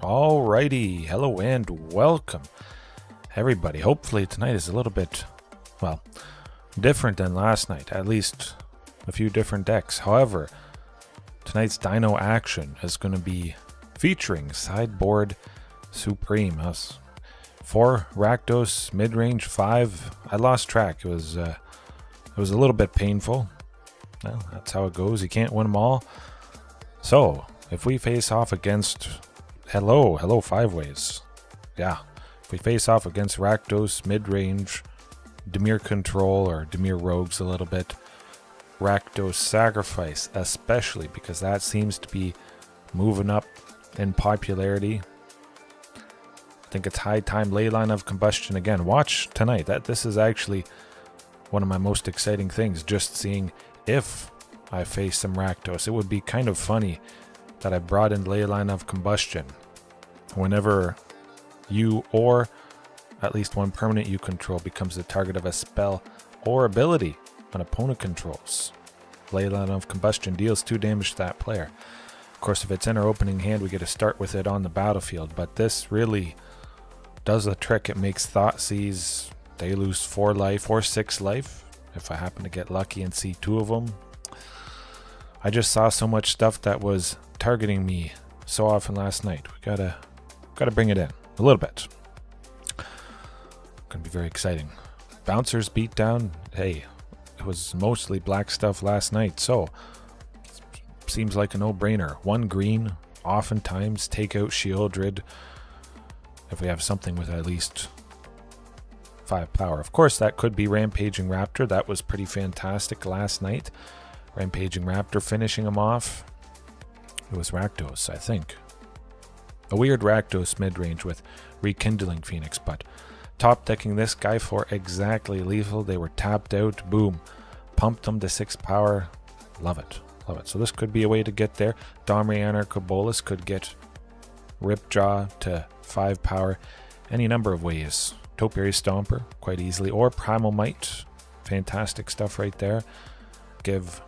Alrighty, hello and welcome everybody. Hopefully tonight is a little bit, well, different than last night, at least a few different decks. However, tonight's Dino action is going to be featuring Sideboard Supreme. Us 4 Rakdos, midrange 5. I lost track. It was a little bit painful. Well, that's how it goes. You can't win them all. So if we face off against hello 5 ways. Yeah, if we face off against Rakdos, midrange, Dimir Control, or Dimir Rogues a little bit, Rakdos Sacrifice especially, because that seems to be moving up in popularity. I think it's high time. Leyline of Combustion again. Watch tonight. This is actually one of my most exciting things, just seeing if I face some Rakdos. It would be kind of funny that I brought in Leyline of Combustion whenever you or at least one permanent you control becomes the target of a spell or ability an opponent controls. Leyline of Combustion deals 2 damage to that player. Of course, if it's in our opening hand, we get to start with it on the battlefield, but this really does the trick. It makes Thoughtseize, they lose 4 life or 6 life if I happen to get lucky and see 2 of them. I just saw so much stuff that was targeting me so often last night. We gotta bring it in a little bit. Gonna be very exciting. Bouncers beat down. Hey, it was mostly black stuff last night, so seems like a no-brainer. 1 green, oftentimes take out Shieldred if we have something with at least 5 power. Of course, that could be Rampaging Raptor. That was pretty fantastic last night. Rampaging Raptor finishing him off. It was Rakdos, I think. A weird Rakdos midrange with Rekindling Phoenix, but top decking this guy for exactly lethal. They were tapped out. Boom. Pumped them to 6 power. Love it. Love it. So this could be a way to get there. Domri Anarcha Golos could get Ripjaw to 5 power. Any number of ways. Topiary Stomper quite easily. Or Primal Might. Fantastic stuff right there. Give,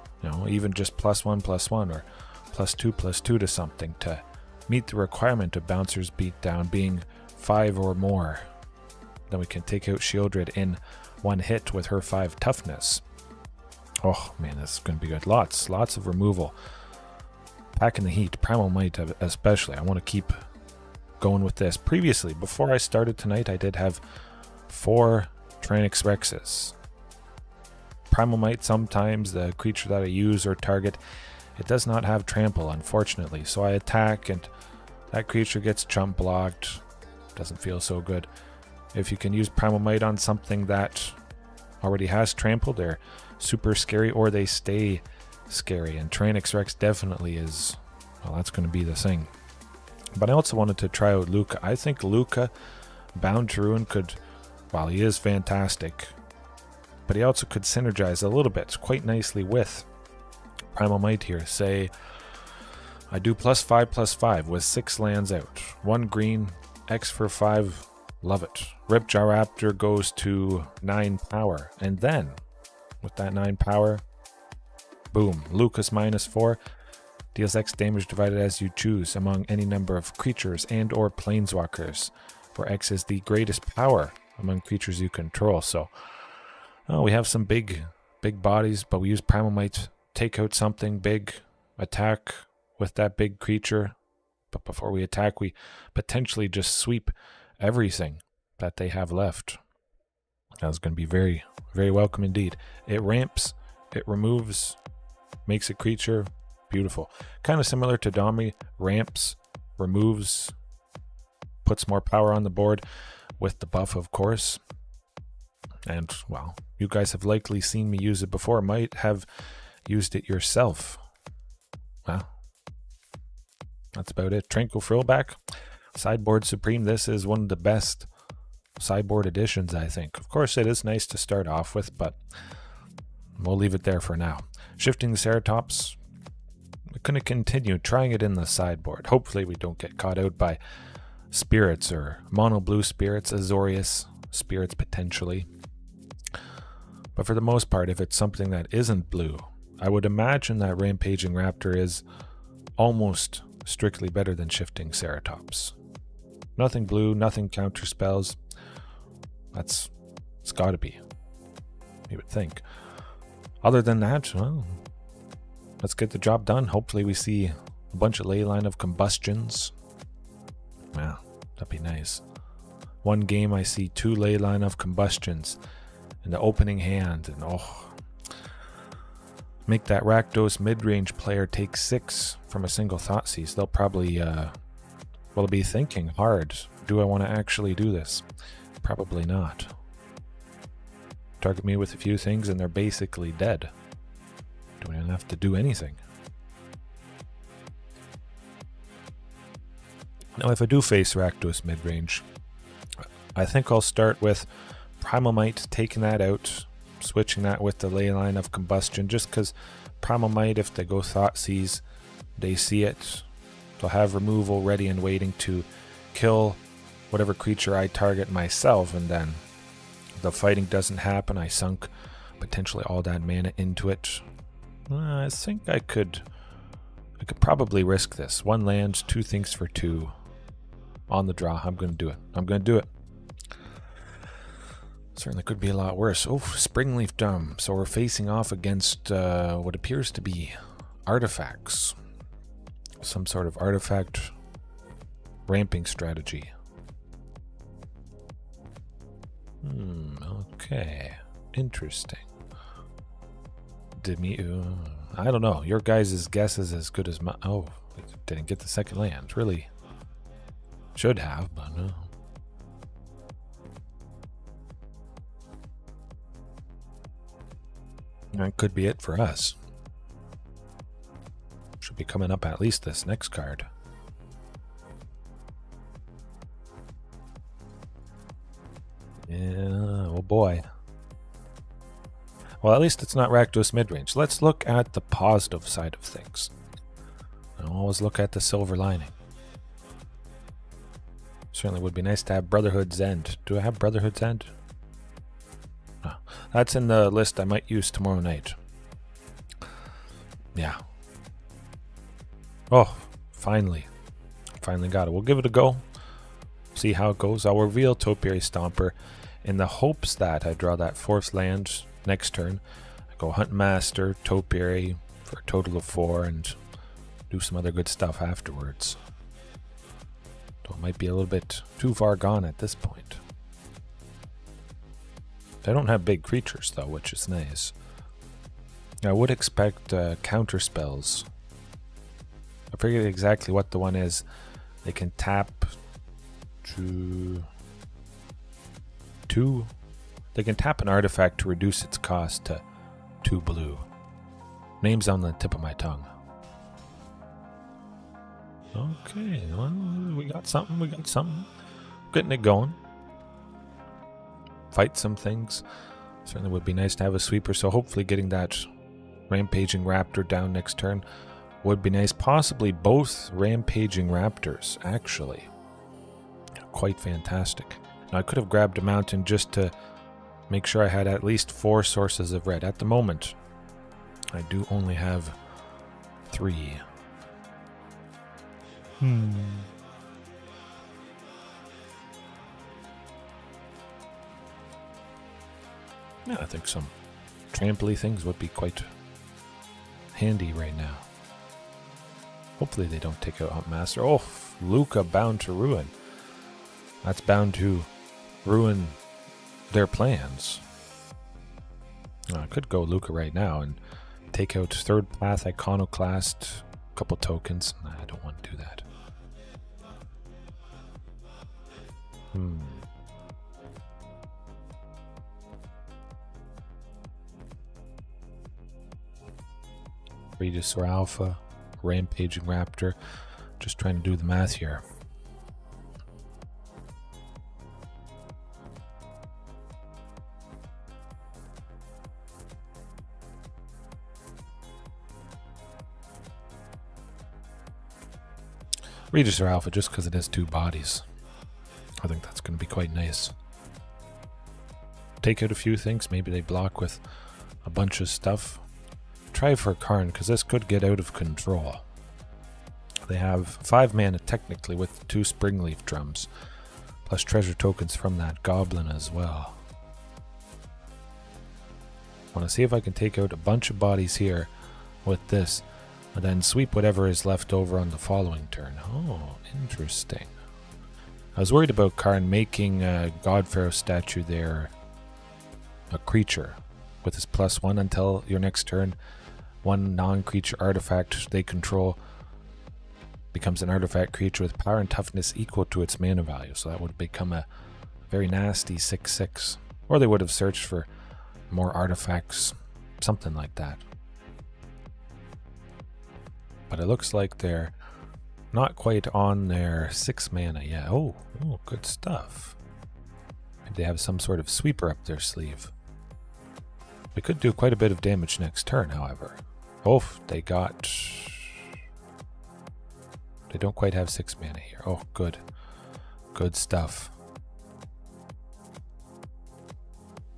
even just +1/+1 or +2/+2 to something to meet the requirement of Bouncers beat down being 5 or more. Then we can take out Shieldred in 1 hit with her 5 toughness. Oh man, this is going to be good. Lots of removal. Packing the heat. Primal Might especially. I want to keep going with this. Previously, before I started tonight, I did have 4 Tranix Rexes. Primal Might, sometimes the creature that I use or target, it does not have trample, unfortunately. So I attack and that creature gets chump blocked. Doesn't feel so good. If you can use Primal Might on something that already has trample, they're super scary or they stay scary. And Tranix Rex definitely is, well, that's going to be the thing. But I also wanted to try out Luca. I think Luca, Bound to Ruin, could, while he is fantastic, but he also could synergize a little bit quite nicely with Primal Might here. Say I do +5/+5 with 6 lands out. 1 green, X for 5, love it. Ripjaw Raptor goes to 9 power. And then, with that 9 power, boom, Lucas -4, deals X damage divided as you choose among any number of creatures and or planeswalkers, where X is the greatest power among creatures you control. So, we have some big bodies, but we use Primal Might, take out something big, attack with that big creature. But before we attack, we potentially just sweep everything that they have left. That's going to be very, very welcome indeed. It ramps, it removes, makes a creature beautiful. Kind of similar to Domri. Ramps, removes, puts more power on the board with the buff, of course. And, well, you guys have likely seen me use it before. Might have used it yourself. Well, that's about it. Tranquil Frillback, Sideboard Supreme. This is one of the best sideboard editions, I think. Of course, it is nice to start off with, but we'll leave it there for now. Shifting the Ceratops. We're going to continue trying it in the sideboard. Hopefully we don't get caught out by spirits or mono blue spirits, Azorius spirits potentially. But for the most part, if it's something that isn't blue, I would imagine that Rampaging Raptor is almost strictly better than Shifting Ceratops. Nothing blue, nothing counter spells. It's gotta be. You would think. Other than that, well, let's get the job done. Hopefully we see a bunch of Leyline of Combustions. Wow, that'd be nice. One game I see 2 Leyline of Combustions in the opening hand, and make that Rakdos mid-range player take 6 from a single Thoughtseize. They'll probably be thinking hard. Do I want to actually do this? Probably not. Target me with a few things and they're basically dead. Don't even have to do anything. Now if I do face Rakdos mid-range, I think I'll start with Primal Might, taking that out, switching that with the Leyline of Combustion, just because Primal Might, if they go Thoughtseize, they see it, they'll have removal ready and waiting to kill whatever creature I target myself, and then the fighting doesn't happen. I sunk potentially all that mana into it. I think I could probably risk this. 1 land, 2 things for 2 on the draw. I'm going to do it. I'm going to do it. Certainly could be a lot worse. Oh, Springleaf Dome. So we're facing off against what appears to be artifacts. Some sort of artifact ramping strategy. Okay. Interesting. I don't know. Your guys' guess is as good as mine. Oh, didn't get the second land. Really should have, but no. That could be it for us. Should be coming up at least this next card. Yeah, oh boy. Well, at least it's not Rakdos midrange. Let's look at the positive side of things. I always look at the silver lining. Certainly would be nice to have Brotherhood's End. Do I have Brotherhood's End? No. That's in the list I might use tomorrow night. Yeah. Oh, finally. Finally got it. We'll give it a go. See how it goes. I'll reveal Topiary Stomper in the hopes that I draw that 4th land next turn. I go Hunt Master, Topiary for a total of 4 and do some other good stuff afterwards. So it might be a little bit too far gone at this point. They don't have big creatures though, which is nice. I would expect counter spells. I forget exactly what the one is. They can tap to 2. They can tap an artifact to reduce its cost to 2 blue. Name's on the tip of my tongue. Okay, well, we got something. We got something. Getting it going. Fight some things. Certainly would be nice to have a sweeper, so hopefully getting that Rampaging Raptor down next turn would be nice. Possibly both Rampaging Raptors, actually. Quite fantastic. Now, I could have grabbed a mountain just to make sure I had at least 4 sources of red. At the moment, I do only have 3. Yeah, I think some trampoly things would be quite handy right now. Hopefully they don't take out Hunt Master. Oh, Luca bound to ruin. That's bound to ruin their plans. I could go Luca right now and take out 3rd Path Iconoclast, a couple tokens. Nah, I don't want to do that. Dinosaur Alpha, Rampaging Raptor. Just trying to do the math here. Register Alpha just because it has 2 bodies. I think that's going to be quite nice. Take out a few things. Maybe they block with a bunch of stuff. Try for Karn because this could get out of control. They have 5 mana technically with 2 Springleaf Drums, plus treasure tokens from that goblin as well. I want to see if I can take out a bunch of bodies here with this, and then sweep whatever is left over on the following turn. Oh, interesting. I was worried about Karn making a God Pharaoh statue there a creature with his +1 until your next turn. One non-creature artifact they control becomes an artifact creature with power and toughness equal to its mana value. So that would become a very nasty 6/6. Or they would have searched for more artifacts, something like that. But it looks like they're not quite on their 6 mana yet. Oh, good stuff. Maybe they have some sort of sweeper up their sleeve. We could do quite a bit of damage next turn, however. Oh, they don't quite have 6 mana here. Oh, good. Good stuff.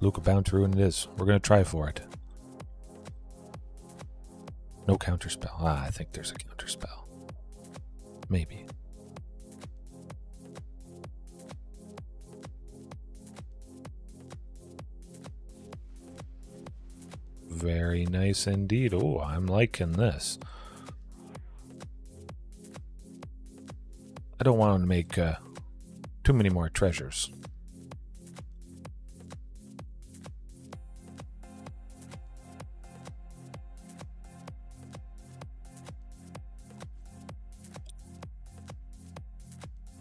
Luca bound to ruin it is. We're going to try for it. No counterspell. I think there's a counterspell. Maybe. Very nice indeed. Oh, I'm liking this. I don't want to make too many more treasures.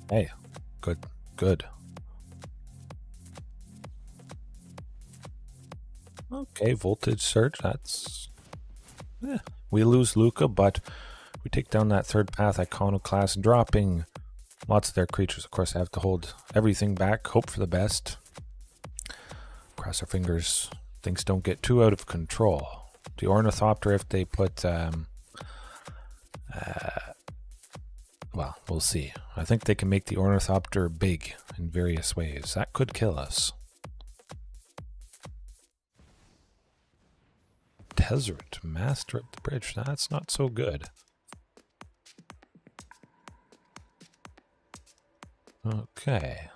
Hey, good. Okay, voltage surge, that's... We lose Luca, but we take down that third path iconoclast, dropping lots of their creatures. Of course, I have to hold everything back, hope for the best. Cross our fingers, things don't get too out of control. The Ornithopter, if they put... well, we'll see. I think they can make the Ornithopter big in various ways. That could kill us. Tezzeret, Master at the Bridge. That's not so good. Okay.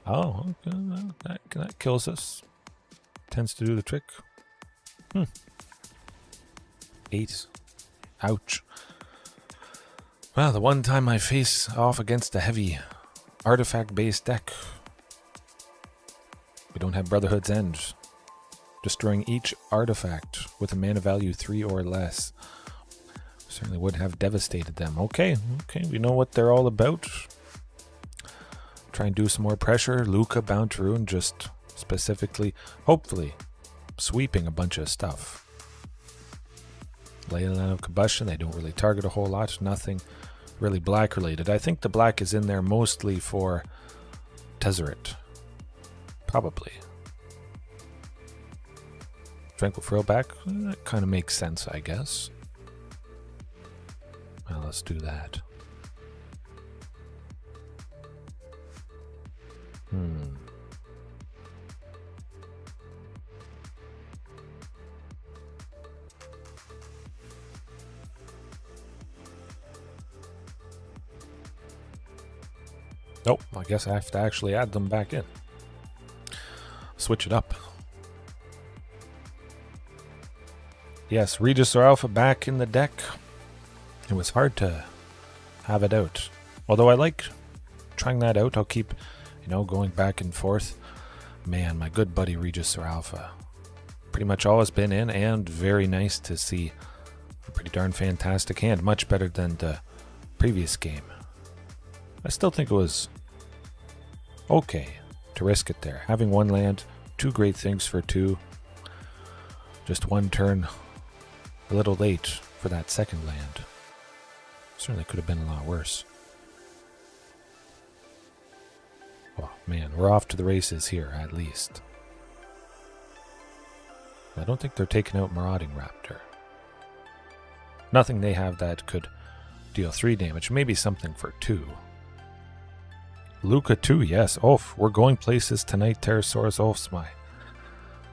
Oh, okay. That kills us. Tends to do the trick. 8. Ouch. Well, the one time I face off against a heavy artifact-based deck, we don't have Brotherhood's End. Destroying each artifact with a mana value 3 or less certainly would have devastated them. Okay, we know what they're all about. Try and do some more pressure. Luca bound to ruin, just specifically, hopefully, sweeping a bunch of stuff. Leyline of Combustion, they don't really target a whole lot. Nothing really black related. I think the black is in there mostly for Tezzeret. Probably. Tranquil Throwback, that kind of makes sense, I guess. Well, let's do that. Nope, I guess I have to actually add them back in. Switch it up. Yes, Regis or Alpha back in the deck. It was hard to have it out. Although I like trying that out. I'll keep, going back and forth. Man, my good buddy Regis or Alpha. Pretty much always been in, and very nice to see a pretty darn fantastic hand. Much better than the previous game. I still think it was okay to risk it there. Having 1 land, 2 great things for 2. Just 1 turn a little late for that second land. Certainly could have been a lot worse. Oh man, we're off to the races here, at least. I don't think they're taking out Marauding Raptor. Nothing they have that could deal 3 damage. Maybe something for 2. Luca 2, yes. We're going places tonight, Pterosaurus. Smai.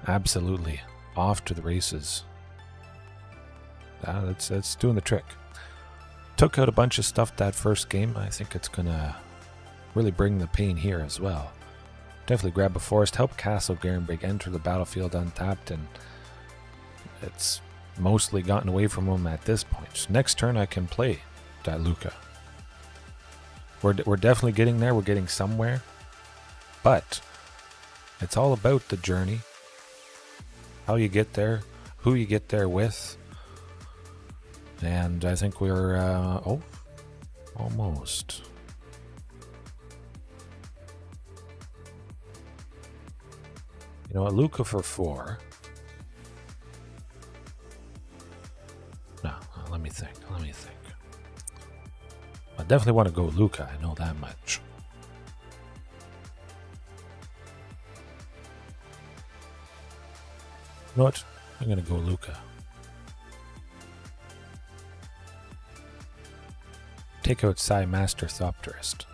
Absolutely. Off to the races. That's doing the trick. Took out a bunch of stuff that first game. I think it's going to really bring the pain here as well. Definitely grab a forest, help Castle Garenbrig enter the battlefield untapped, and it's mostly gotten away from him at this point. Next turn I can play that Luca. We're definitely getting there, we're getting somewhere, but it's all about the journey. How you get there, who you get there with, and I think we're, oh, almost. You know what, Luca for 4. No, let me think. I definitely want to go Luca, I know that much. You know what? I'm going to go Luca. Take out Psy Master Thopterist.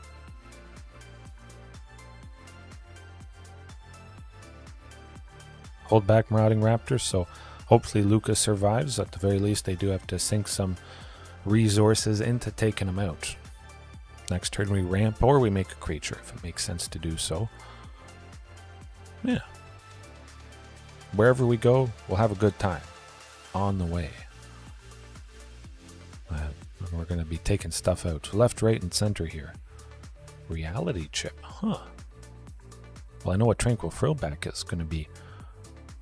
Hold back Marauding Raptors, so hopefully Luca survives. At the very least, they do have to sink some resources into taking him out. Next turn we ramp, or we make a creature, if it makes sense to do so. Yeah. Wherever we go, we'll have a good time. On the way. We're going to be taking stuff out. Left, right, and center here. Reality chip, huh. Well, I know what Tranquil Frillback is going to be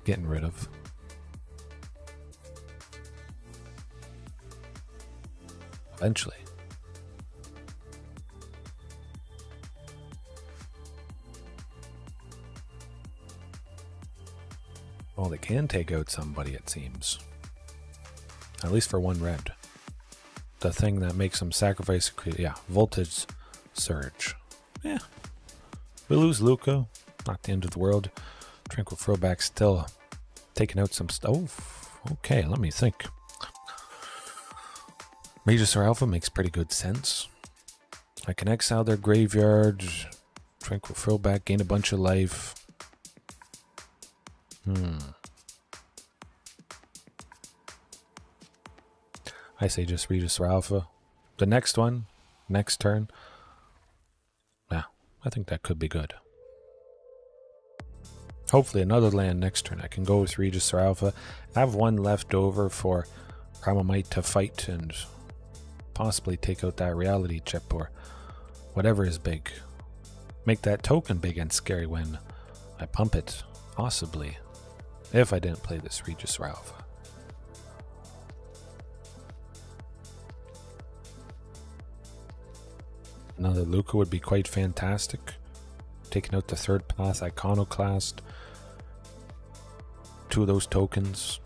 getting rid of. Eventually. Well, they can take out somebody, it seems. At least for 1 red. The thing that makes them sacrifice, yeah, Voltage Surge. Yeah. We lose Luca, not the end of the world. Tranquil Throwback still taking out some stuff. Oh, okay, let me think. Regisaur Alpha makes pretty good sense. I can exile their graveyard. Tranquil Throwback, gain a bunch of life. I say just Regisaur Alpha. The next one, next turn. Yeah, I think that could be good. Hopefully another land next turn. I can go with Regisaur Alpha. I have 1 left over for Primamite to fight and possibly take out that reality chip or whatever is big. Make that token big and scary when I pump it, possibly. If I didn't play this Regisaur Alpha. Another Luca would be quite fantastic. Taking out the 3rd path Iconoclast. 2 of those tokens.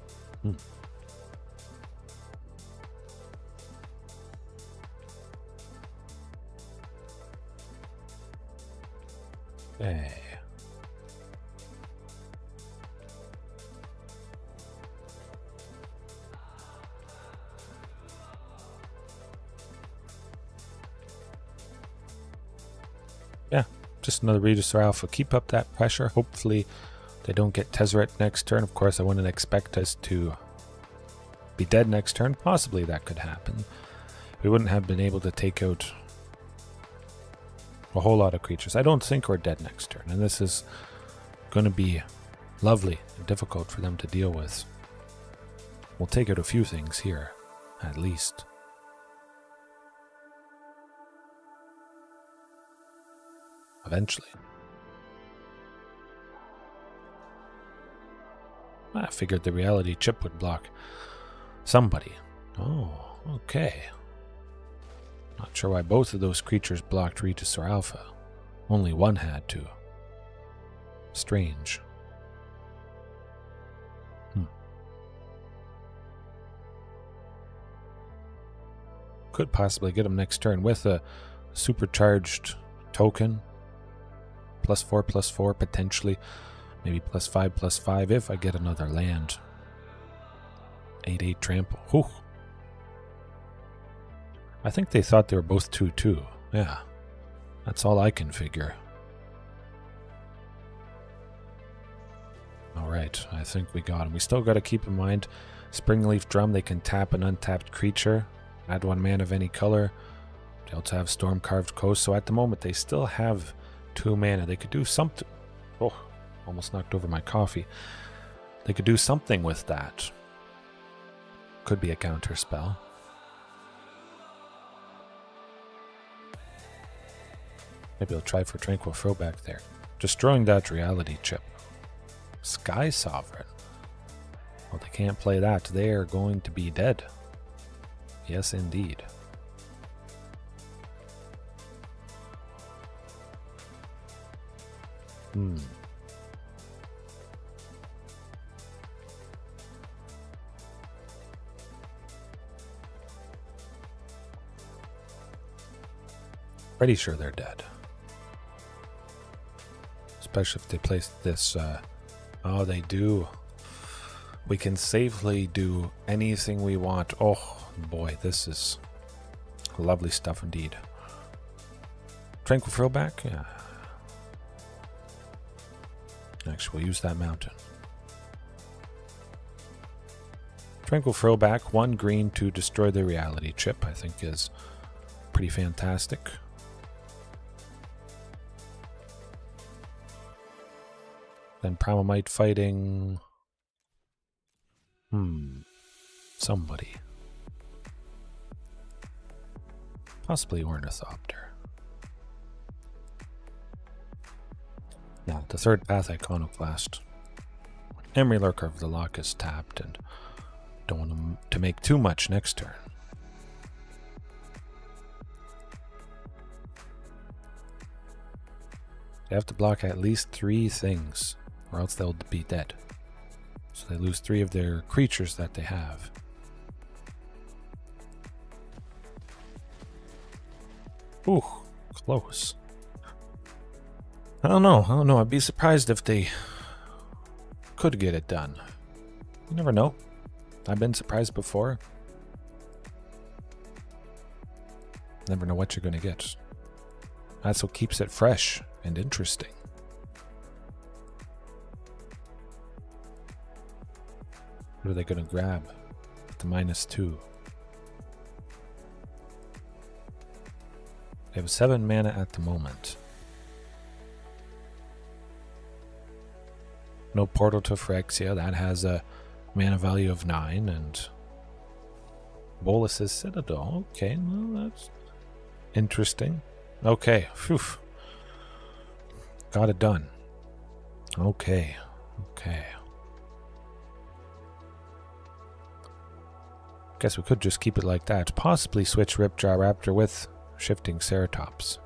Hey. Yeah, just another Regisaur Alpha. Keep up that pressure. Hopefully they don't get Tezzeret next turn. Of course, I wouldn't expect us to be dead next turn. Possibly that could happen. We wouldn't have been able to take out a whole lot of creatures. I don't think we're dead next turn, and this is going to be lovely and difficult for them to deal with. We'll take out a few things here, at least. Eventually. I figured the reality chip would block somebody. Oh, okay. Not sure why both of those creatures blocked Regisaur Alpha. Only one had to. Strange. Could possibly get him next turn with a supercharged token. +4/+4 potentially. Maybe +5/+5 if I get another land. 8/8 trample. Whew. I think they thought they were both 2/2. Yeah. That's all I can figure. Alright, I think we got him. We still got to keep in mind, Springleaf Drum, they can tap an untapped creature. Add 1 mana of any color. They also have Storm Carved Coast, so at the moment they still have 2 mana. They could do something. Oh, almost knocked over my coffee. They could do something with that. Could be a counter spell. Maybe I'll try for Tranquil Throwback there. Destroying that reality chip. Sky Sovereign. Well, they can't play that. They are going to be dead. Yes, indeed. Pretty sure they're dead. Especially if they place this, oh, they do. We can safely do anything we want. Oh, boy, this is lovely stuff indeed. Tranquil Throwback? Yeah. Actually, we'll use that mountain. Tranquil Throwback, 1 green to destroy the reality chip, I think is pretty fantastic. Then Primamite fighting... somebody. Possibly Ornithopter. Now, the 3rd path Iconoclast. Emery Lurker of the Loch is tapped, and don't want them to make too much next turn. They have to block at least 3 things, or else they'll be dead. So they lose 3 of their creatures that they have. Ooh, close. I don't know. I'd be surprised if they could get it done. You never know. I've been surprised before. Never know what you're going to get. That's what keeps it fresh and interesting. What are they going to grab at the -2? They have 7 mana at the moment. No Portal to Phyrexia. That has a mana value of 9. And Bolas's Citadel. Okay, well, that's interesting. Okay, phew. Got it done. Okay. Guess we could just keep it like that. Possibly switch Ripjaw Raptor with Shifting Ceratops.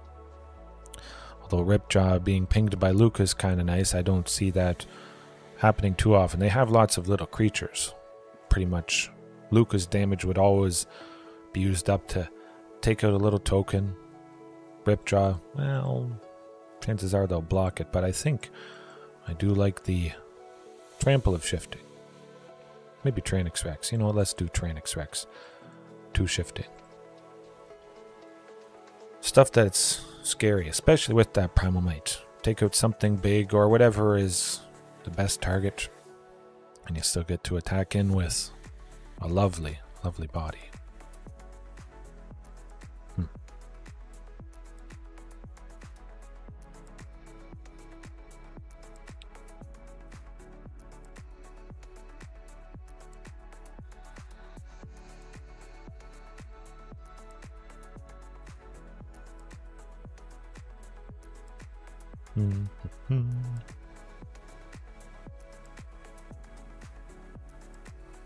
Although Ripjaw being pinged by Luca is kind of nice, I don't see that happening too often. They have lots of little creatures. Pretty much Luca's damage would always be used up to take out a little token. Ripjaw, well, chances are they'll block it, but I think I do like the Trample of Shifting. Maybe Tranix Rex. You know what, let's do Tranix Rex. 2 shifting. Stuff that's scary, especially with that Primamite. Take out something big or whatever is the best target, and you still get to attack in with a lovely, lovely body.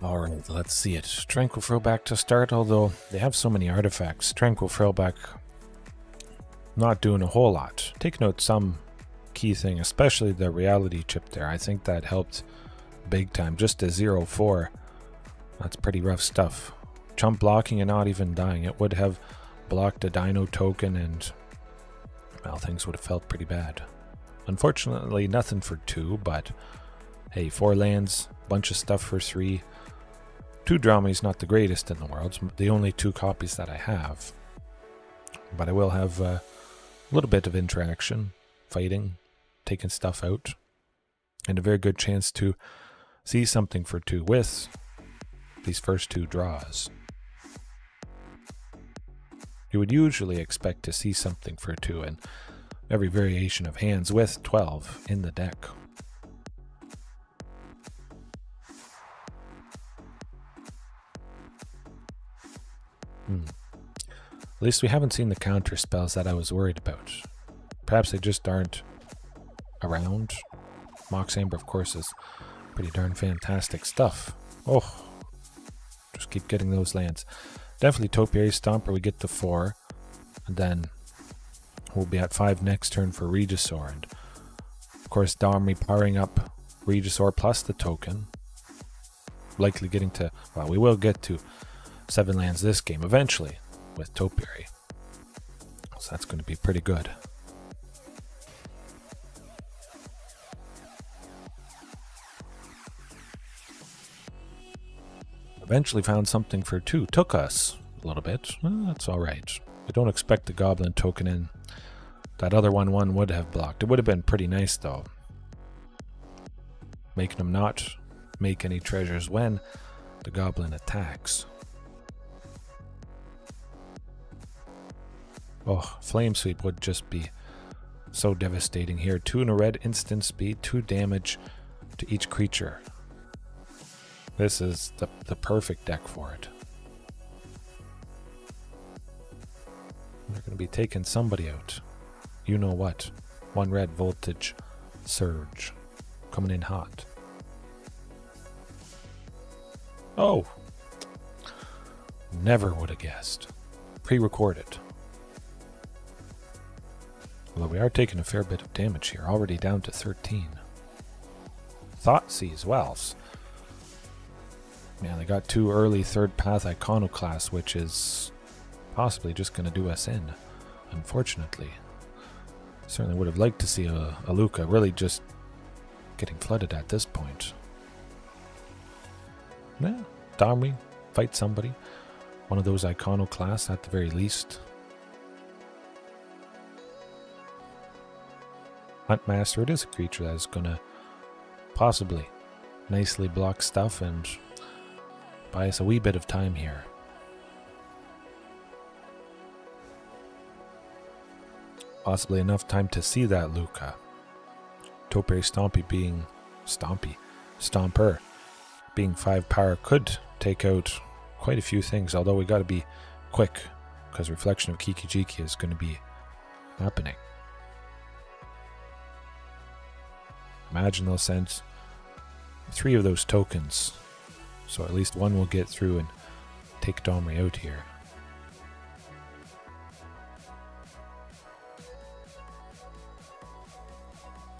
Alright, let's see it. Tranquil Throwback to start, although they have so many artifacts. Tranquil Throwback not doing a whole lot. Taking out some key thing, especially the reality chip there. I think that helped big time. Just a 0-4. That's pretty rough stuff. Chump blocking and not even dying. It would have blocked a Dino token and, well, things would have felt pretty bad. Unfortunately, nothing for 2, but hey, 4 lands, bunch of stuff for 3. 2 Dromy's not the greatest in the world. It's the only 2 copies that I have. But I will have a little bit of interaction, fighting, taking stuff out, and a very good chance to see something for 2 with these first 2 draws. you would usually expect to see something for 2 in every variation of hands with 12 in the deck. At least we haven't seen the counter spells that I was worried about. Perhaps they just aren't around. Mox Amber, of course, is pretty darn fantastic stuff. Oh, just keep getting those lands. Definitely Topiary Stomper, we get to 4. And then we'll be at 5 next turn for Regisaur. And of course, Domri powering up Regisaur plus the token. Likely getting to, well, we will get to 7 lands this game eventually with Topiary. So that's going to be pretty good. Eventually found something for 2. Took us a little bit. Well, that's alright. I don't expect the Goblin token in. That other one would have blocked. It would have been pretty nice though. Making him not make any treasures when the Goblin attacks. Oh, Flame Sweep would just be so devastating here. 2 in a red, instant speed, 2 damage to each creature. This is the perfect deck for it. They're going to be taking somebody out. You know what? 1 red voltage surge. Coming in hot. Oh! Never would have guessed. Pre-recorded. Although we are taking a fair bit of damage here. Already down to 13. Thoughtseize Wells. Man, they got 2 early 3rd path Iconoclasts, which is possibly just going to do us in, unfortunately. Certainly would have liked to see a Luca really just getting flooded at this point. Yeah, Domri, fight somebody. One of those Iconoclasts at the very least. Huntmaster, it is a creature that is going to possibly nicely block stuff and buy us a wee bit of time here. Possibly enough time to see that Luca. Topiary Stomper being 5 power could take out quite a few things, although we got to be quick because Reflection of Kiki-Jiki is going to be happening. Imagine they'll send 3 of those tokens, so at least 1 will get through and take Domri out here.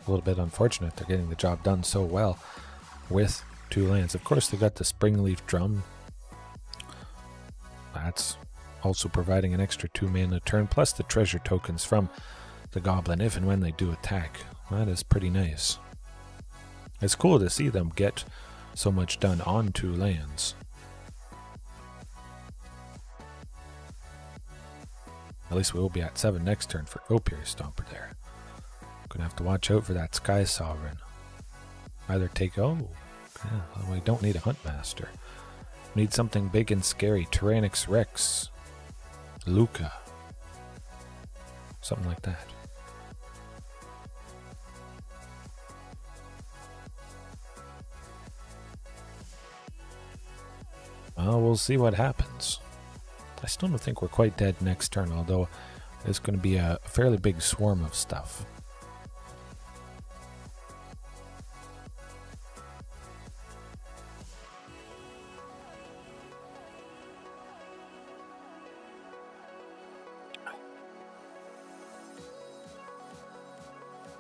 A little bit unfortunate they're getting the job done so well with 2 lands. Of course, they got the Springleaf Drum. That's also providing an extra 2 mana a turn, plus the treasure tokens from the Goblin if and when they do attack. That is pretty nice. It's cool to see them get so much done on 2 lands. At least we will be at 7 next turn for Topiary Stomper there. Gonna have to watch out for that Sky Sovereign. Either take, yeah, well, we don't need a Huntmaster. We need something big and scary. Tyrannix Rex. Luca. Something like that. Well, we'll see what happens. I still don't think we're quite dead next turn, although it's going to be a fairly big swarm of stuff.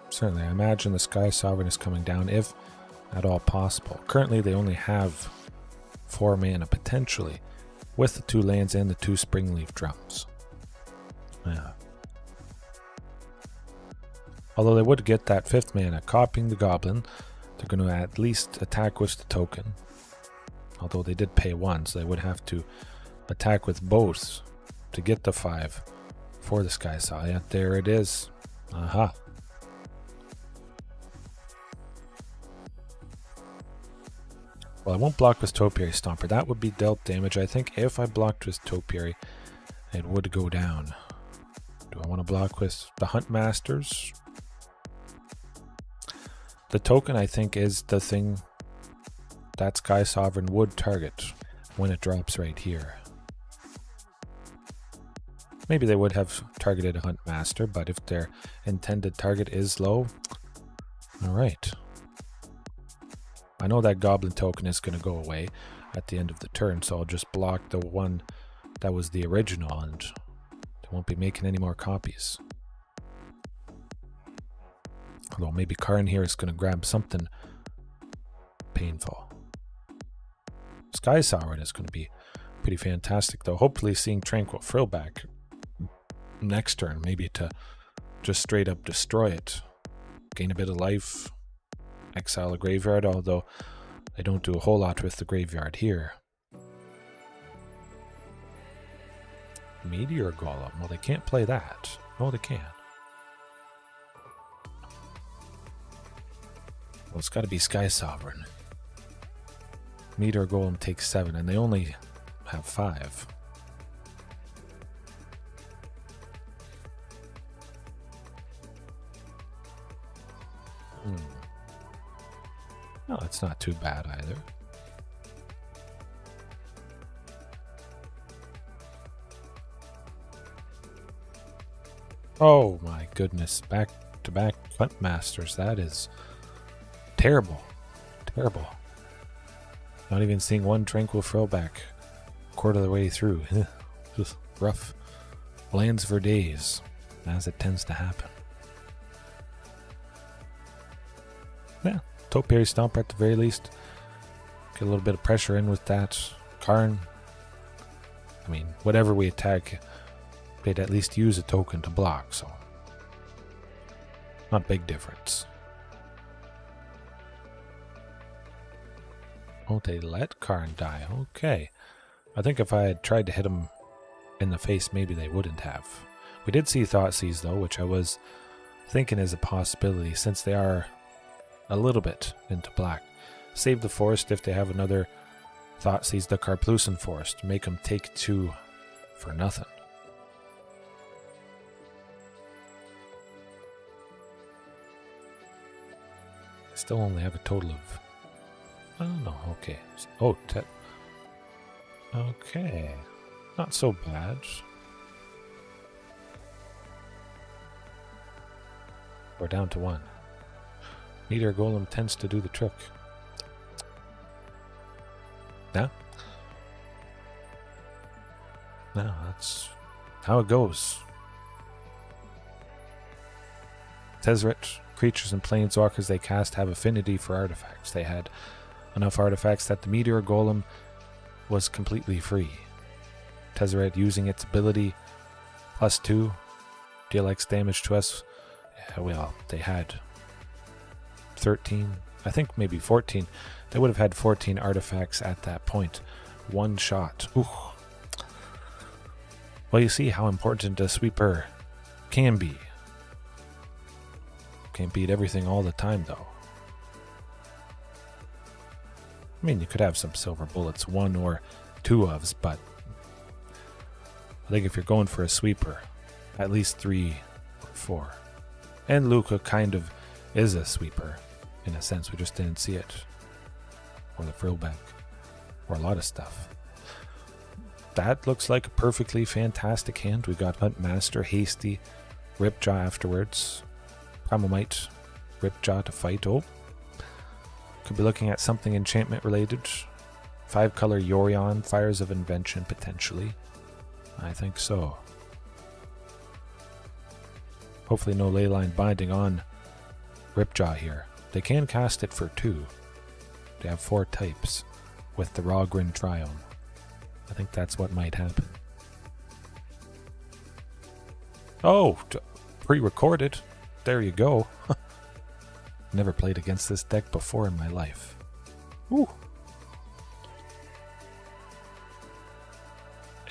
Certainly, I imagine the Sky Sovereign is coming down if at all possible. Currently, they only have 4 mana potentially with the 2 lands and the 2 Springleaf Drums. Yeah. Although they would get that 5th mana, copying the Goblin, they're going to at least attack with the token. Although they did pay 1, so they would have to attack with both to get the 5 for the Sky Saw. Yeah, there it is. Aha. Well, I won't block with Topiary Stomper. That would be dealt damage. I think if I blocked with Topiary, it would go down. Do I want to block with the Hunt Masters? The token, I think, is the thing that Sky Sovereign would target when it drops right here. Maybe they would have targeted a Hunt Master, but if their intended target is low, alright. I know that Goblin token is going to go away at the end of the turn, so I'll just block the one that was the original, and they won't be making any more copies. Although maybe Karn here is going to grab something painful. Sky Sovereign is going to be pretty fantastic, though. Hopefully seeing Tranquil Frill back next turn, maybe to just straight up destroy it. Gain a bit of life, exile a graveyard, although they don't do a whole lot with the graveyard here. Meteor Golem, well, they can't play that. No, they can. Well, it's got to be Sky Sovereign. Meteor Golem takes 7, and they only have 5. No, it's not too bad either. Oh my goodness, back-to-back Hunt Masters. That is terrible. Terrible. Not even seeing one Tranquil Frill back quarter of the way through. Just rough. Lands for days, as it tends to happen. Yeah, Topiary Stomper at the very least. Get a little bit of pressure in with that. Karn. I mean, whatever we attack, they'd at least use a token to block, so not a big difference. Oh, they let Karn die. Okay. I think if I had tried to hit him in the face, maybe they wouldn't have. We did see Thoughtseize, though, which I was thinking is a possibility, since they are a little bit into black. Save the forest if they have another Thoughtseize, the Karplusan Forest. Make them take 2 for nothing. I still only have a total of... I don't know, okay. Oh, okay. Not so bad. We're down to 1. Meteor Golem tends to do the trick. No? No, that's how it goes. Tezzeret, creatures and planeswalkers they cast have affinity for artifacts. They had enough artifacts that the Meteor Golem was completely free. Tezzeret using its ability +2, deal X damage to us. Yeah, well, they had 13, I think maybe 14. They would have had 14 artifacts at that point. One shot. Ooh. Well, you see how important a sweeper can be. Can't beat everything all the time, though. I mean, you could have some silver bullets, 1 or 2 ofs, but I think if you're going for a sweeper, at least 3 or 4. And Luca kind of is a sweeper, in a sense. We just didn't see it. Or the Frillback. Or a lot of stuff. That looks like a perfectly fantastic hand. We got Hunt Master, Hasty, Ripjaw afterwards. Primalmite, Ripjaw to fight. Oh. Could be looking at something enchantment related. 5-color Yorion, Fires of Invention potentially. I think so. Hopefully no Leyline Binding on Ripjaw here. They can cast it for 2. They have 4 types with the Rogrin Triome. I think that's what might happen. Oh, pre-recorded. There you go. Never played against this deck before in my life. Ooh.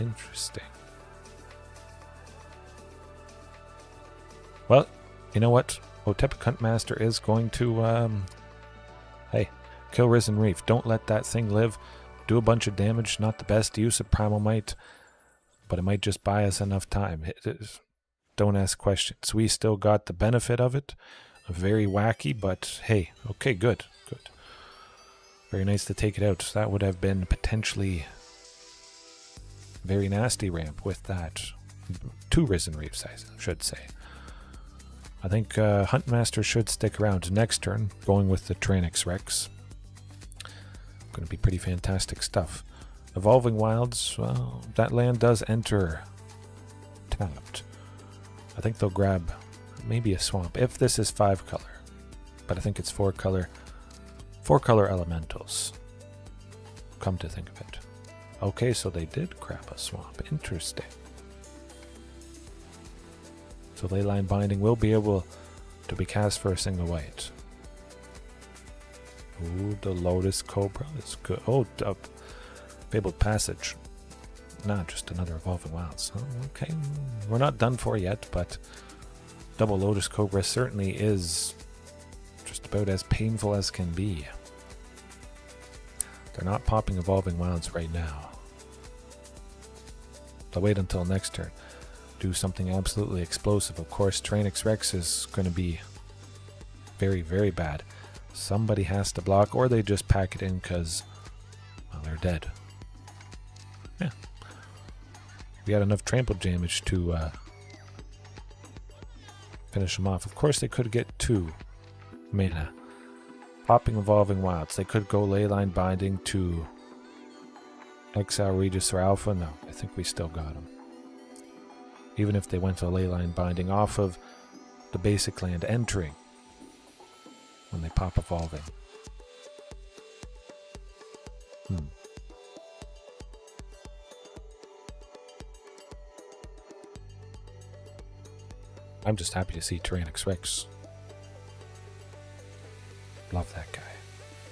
Interesting. Well, you know what? Otepic Huntmaster is going to, hey, kill Risen Reef. Don't let that thing live. Do a bunch of damage. Not the best use of Primalmite. but it might just buy us enough time. Don't ask questions. We still got the benefit of it. Very wacky, but hey, okay, good. Very nice to take it out. That would have been potentially very nasty ramp with that. 2 Risen Reefs, I should say. I think Huntmaster should stick around next turn, going with the Tyrannosaurus Rex. Going to be pretty fantastic stuff. Evolving Wilds, well, that land does enter tapped. I think they'll grab maybe a swamp, if this is 5 color. But I think it's 4 color. 4 color elementals. Come to think of it. Okay, so they did grab a swamp. Interesting. So Leyline Binding will be able to be cast for a single white. Ooh, the Lotus Cobra is good. Oh, Fabled Passage. Not just another Evolving Wilds. Oh, okay, we're not done for yet, but double Lotus Cobra certainly is just about as painful as can be. They're not popping Evolving Wilds right now. They'll wait until next turn. Do something absolutely explosive. Of course, Tyrannosaurus Rex is going to be very, very bad. Somebody has to block, or they just pack it in because, well, they're dead. Yeah. We had enough trample damage to finish them off. Of course, they could get 2 mana. Popping Evolving Wilds. They could go Leyline Binding to Exile Regis or Alpha. No, I think we still got them. Even if they went to Leyline Binding off of the basic land entering when they pop Evolving. I'm just happy to see Tyrannosaurus Rex. Love that guy.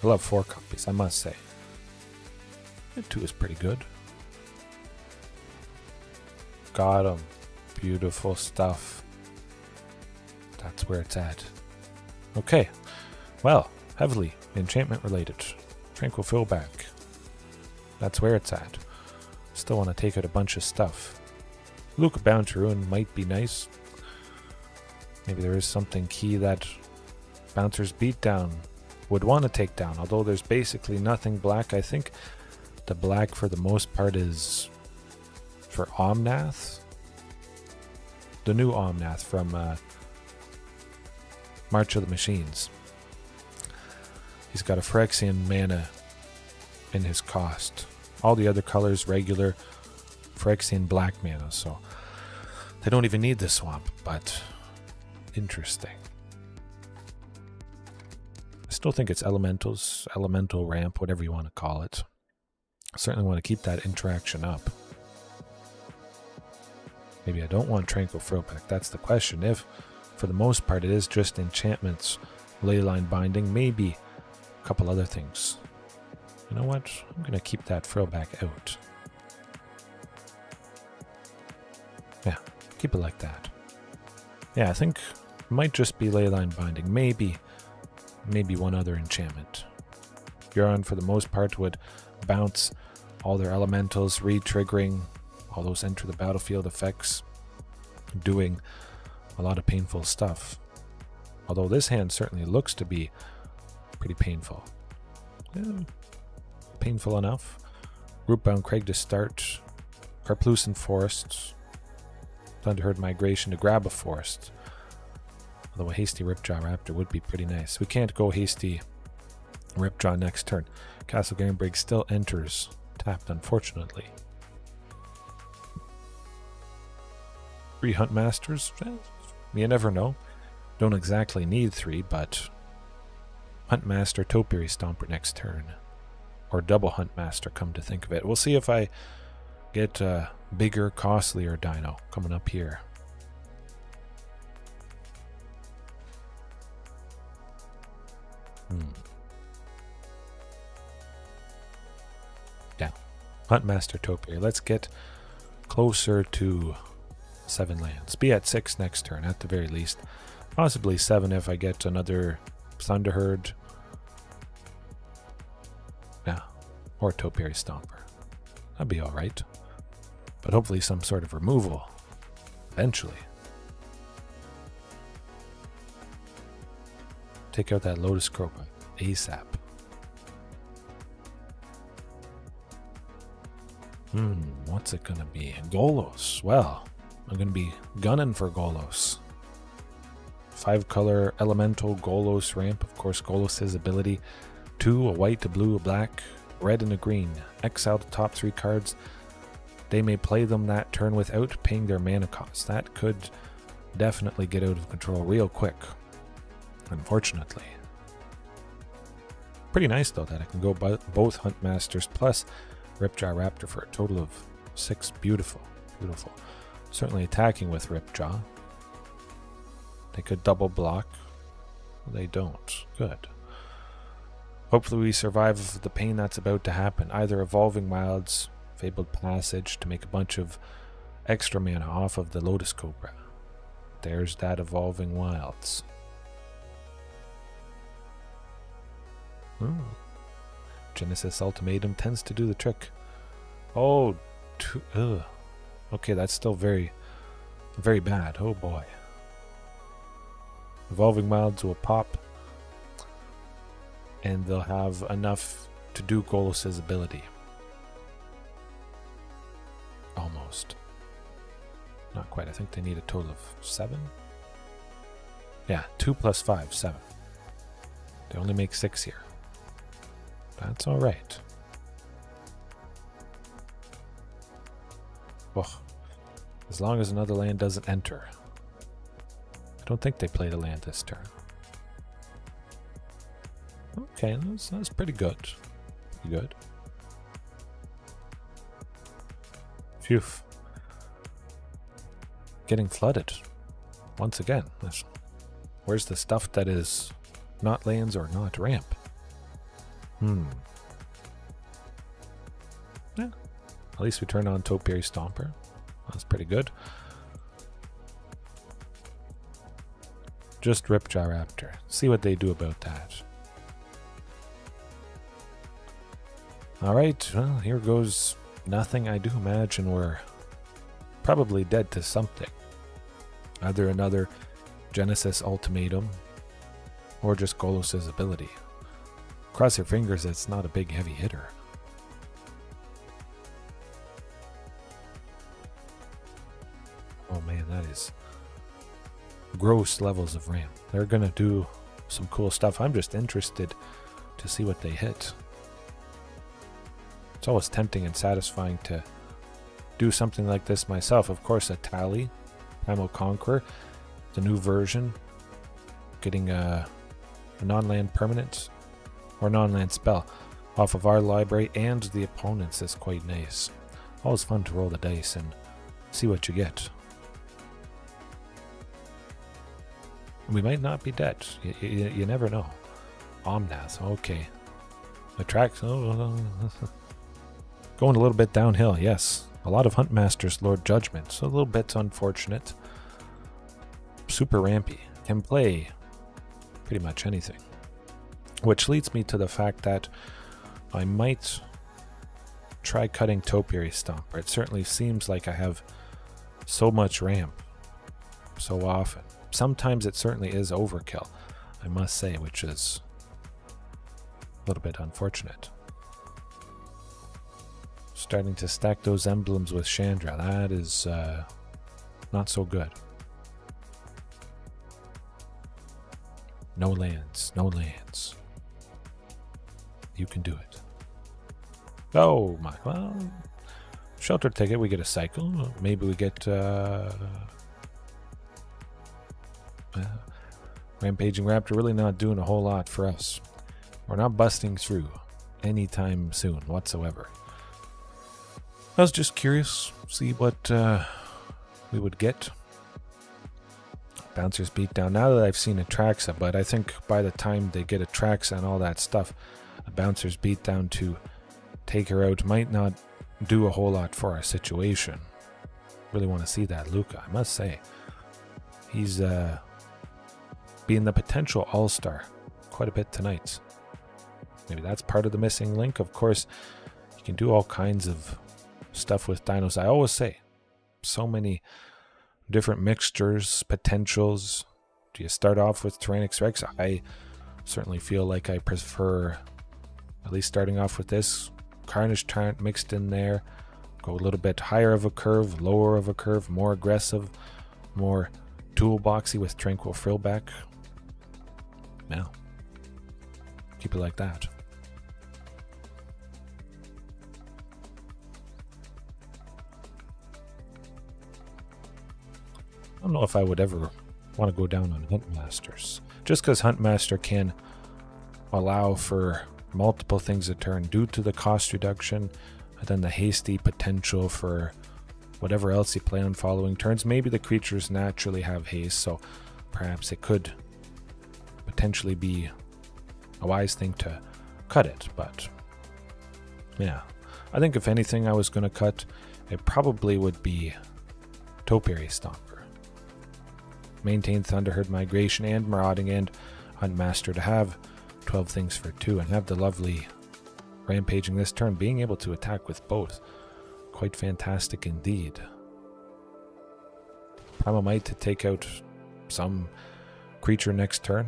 I love 4 copies, I must say. And 2 is pretty good. Got him. Beautiful stuff. That's where it's at. Okay. Well, heavily enchantment related. Tranquil Fillback. That's where it's at. Still want to take out a bunch of stuff. Luca Bound to Ruin might be nice. Maybe there is something key that Bouncer's Beatdown would want to take down. Although there's basically nothing black. I think the black for the most part is for Omnath. The new Omnath from March of the Machines. He's got a Phyrexian mana in his cost. All the other colors regular Phyrexian black mana, so they don't even need the swamp, but interesting. I still think it's elementals, elemental ramp, whatever you want to call it. I certainly want to keep that interaction up. Maybe I don't want Tranquil Fillback, that's the question. If, for the most part, it is just enchantments, Leyline Binding, maybe a couple other things. You know what? I'm going to keep that Fillback out. Yeah, keep it like that. Yeah, I think it might just be Leyline Binding. Maybe one other enchantment. Huron, for the most part, would bounce all their elementals, re-triggering all those enter the battlefield effects, doing a lot of painful stuff. Although this hand certainly looks to be pretty painful. Yeah, painful enough. Rootbound Crag to start. Karplusan Forest. Thunderherd Migration to grab a forest. Although a hasty Ripjaw Raptor would be pretty nice. We can't go hasty Ripjaw next turn. Castle Garenbrig still enters tapped, unfortunately. 3 Huntmasters? You never know. Don't exactly need 3, but Huntmaster, Topiary Stomper next turn. Or double Huntmaster, come to think of it. We'll see if I get a bigger, costlier dino coming up here. Yeah. Huntmaster, Topiary. Let's get closer to 7 lands. Be at 6 next turn, at the very least. Possibly 7 if I get another Thunderherd. Yeah. Or Topiary Stomper. That'd be alright. But hopefully some sort of removal eventually. Take out that Lotus Cropa ASAP. What's it gonna be? Golos. Well, I'm gonna be gunning for Golos. 5-color elemental Golos ramp. Of course, Golos' ability: 2, a white, a blue, a black, red, and a green. Exile the top 3 cards. They may play them that turn without paying their mana cost. That could definitely get out of control real quick, unfortunately. Pretty nice though that I can go both Huntmasters plus Ripjaw Raptor for a total of 6. Beautiful, beautiful. Certainly attacking with Ripjaw. They could double block. They don't. Good. Hopefully we survive the pain that's about to happen. Either Evolving Wilds, Fabled Passage to make a bunch of extra mana off of the Lotus Cobra. There's that Evolving Wilds. Genesis Ultimatum tends to do the trick. Oh, okay, that's still very, very bad. Oh boy. Evolving Wilds will pop, and they'll have enough to do Golos' ability. Almost. Not quite. I think they need a total of 7. Yeah, 2 plus 5, 7. They only make 6 here. That's alright. Oh, as long as another land doesn't enter. I don't think they played a land this turn. Okay, that's pretty good. Pretty good. Phew. Getting flooded. Once again. Where's the stuff that is not lands or not ramp? Yeah. At least we turned on Topiary Stomper. That's pretty good. Just Ripjaw Raptor. See what they do about that. Alright, well, here goes nothing. I do imagine we're probably dead to something. Either another Genesis Ultimatum or just Golos' ability. Cross your fingers it's not a big heavy hitter. Oh man, that is gross levels of ramp. They're gonna do some cool stuff. I'm just interested to see what they hit. It's always tempting and satisfying to do something like this myself. Of course, a Tally, Primal Conqueror, the new version, getting a non-land permanent or non-land spell off of our library and the opponent's is quite nice. Always fun to roll the dice and see what you get. We might not be dead. You never know. Omnath, okay. Attracts. Going a little bit downhill, yes. A lot of Huntmasters, Lord Judgment, so a little bit unfortunate. Super rampy. Can play pretty much anything. Which leads me to the fact that I might try cutting Topiary Stomper. It certainly seems like I have so much ramp so often. Sometimes it certainly is overkill, I must say, which is a little bit unfortunate. Starting to stack those emblems with Chandra. That is not so good. No lands. No lands. You can do it. Oh my, well, Shelter Ticket, we get a cycle. Maybe we get Rampaging Raptor, really not doing a whole lot for us. We're not busting through anytime soon whatsoever. I was just curious, see what we would get. Bouncers beat down. Now that I've seen Atraxa, but I think by the time they get Atraxa and all that stuff, a Bouncer's beat down to take her out might not do a whole lot for our situation. Really want to see that Luca, I must say. He's being the potential all-star quite a bit tonight. Maybe that's part of the missing link. Of course, you can do all kinds of stuff with dinos. I always say, so many different mixtures, potentials. Do you start off with Tyrannosaurus Rex? I certainly feel like I prefer at least starting off with this. Carnage Tyrant mixed in there. Go a little bit higher of a curve, lower of a curve, more aggressive, more toolboxy with Tranquil Frillback. Now, keep it like that. I don't know if I would ever want to go down on Huntmasters. Just because Huntmaster can allow for multiple things a turn due to the cost reduction, and then the hasty potential for whatever else you play on following turns. Maybe the creatures naturally have haste, so perhaps it could potentially be a wise thing to cut it. But yeah, I think if anything I was going to cut, it probably would be Topiary Stomper. Maintain Thunderherd Migration and Marauding and Huntmaster to have 12 things for 2 and have the lovely Rampaging this turn, being able to attack with both. Quite fantastic indeed. Primal Might to take out some creature next turn.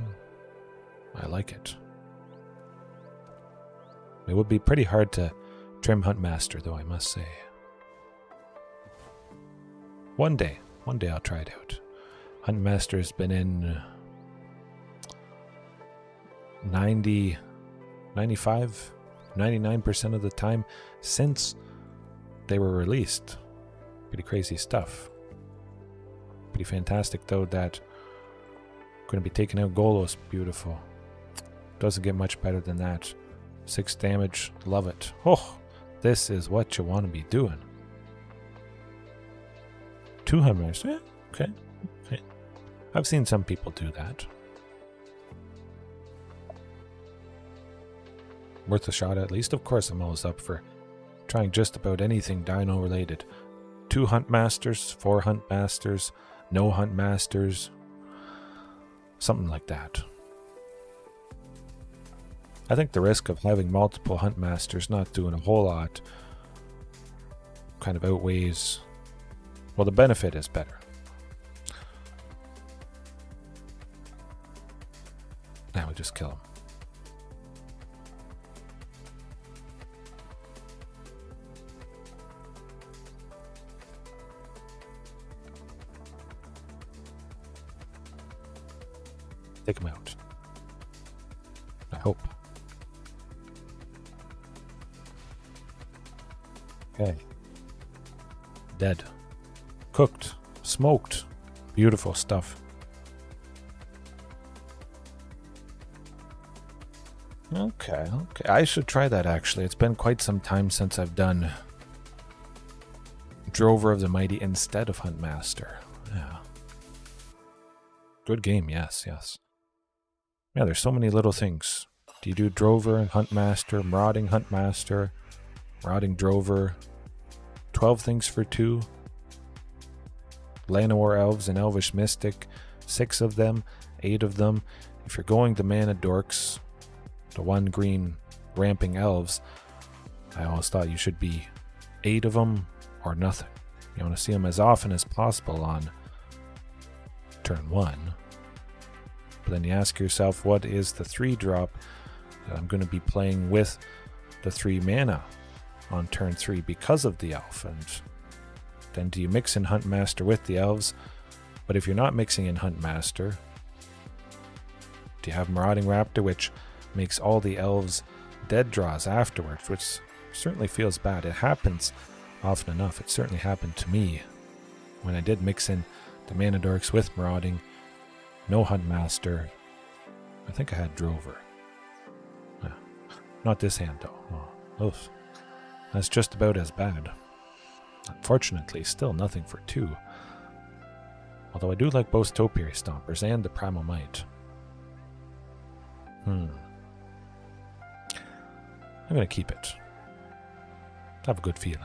I like it. It would be pretty hard to trim Huntmaster though, I must say. One day I'll try it out. Huntmaster has been in 90, 95, 99% of the time since they were released. Pretty crazy stuff. Pretty fantastic though that going to be taking out Golos. Beautiful. Doesn't get much better than that. 6 damage. Love it. Oh, this is what you want to be doing. 2 Huntmasters. Yeah, okay. I've seen some people do that. Worth a shot at least. Of course, I'm always up for trying just about anything dino related. 2 Huntmasters, 4 Huntmasters, no Huntmasters, something like that. I think the risk of having multiple Huntmasters not doing a whole lot kind of outweighs, well, the benefit is better. Now we just kill him. Take him out. I hope. Okay. Dead. Cooked. Smoked. Beautiful stuff. Okay. I should try that actually. It's been quite some time since I've done Drover of the Mighty instead of Huntmaster. Yeah. Good game, yes. Yeah, there's so many little things. Do you do Drover and Huntmaster, Marauding Huntmaster, Marauding Drover, 12 things for 2, Llanowar Elves and Elvish Mystic, 6 of them, 8 of them. If you're going the Mana Dorks, the 1 green Ramping Elves, I always thought you should be 8 of them or nothing. You want to see them as often as possible on turn 1. But then you ask yourself, what is the 3-drop that I'm going to be playing with the 3 mana on turn 3 because of the elf? And then do you mix in Huntmaster with the elves? But if you're not mixing in Huntmaster, do you have Marauding Raptor, which makes all the elves dead draws afterwards, which certainly feels bad. It happens often enough. It certainly happened to me when I did mix in the Mana Dorks with Marauding. No Huntmaster. I think I had Drover. Yeah. Not this hand though. Oh, that's just about as bad. Unfortunately, still nothing for 2. Although I do like both Topiary Stompers and the Primal Might. I'm going to keep it. I have a good feeling.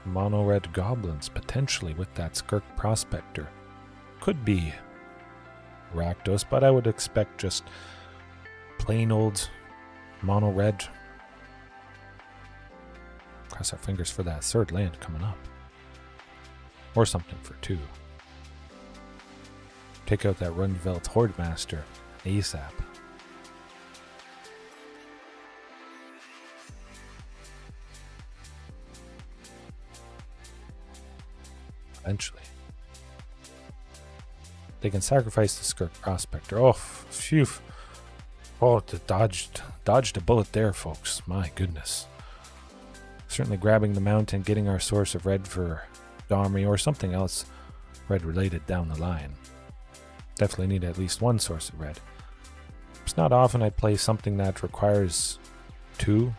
Mono Red Goblins, potentially with that Skirk Prospector. Could be Rakdos, but I would expect just plain old mono red. Cross our fingers for that third land coming up. Or something for 2. Take out that Rundvelt Horde Master ASAP. Eventually. They can sacrifice the Skirk Prospector. Oh, phew. Oh, dodged a bullet there, folks. My goodness. Certainly grabbing the mountain, getting our source of red for Domri or something else red related down the line. Definitely need at least one source of red. It's not often I play something that requires 2.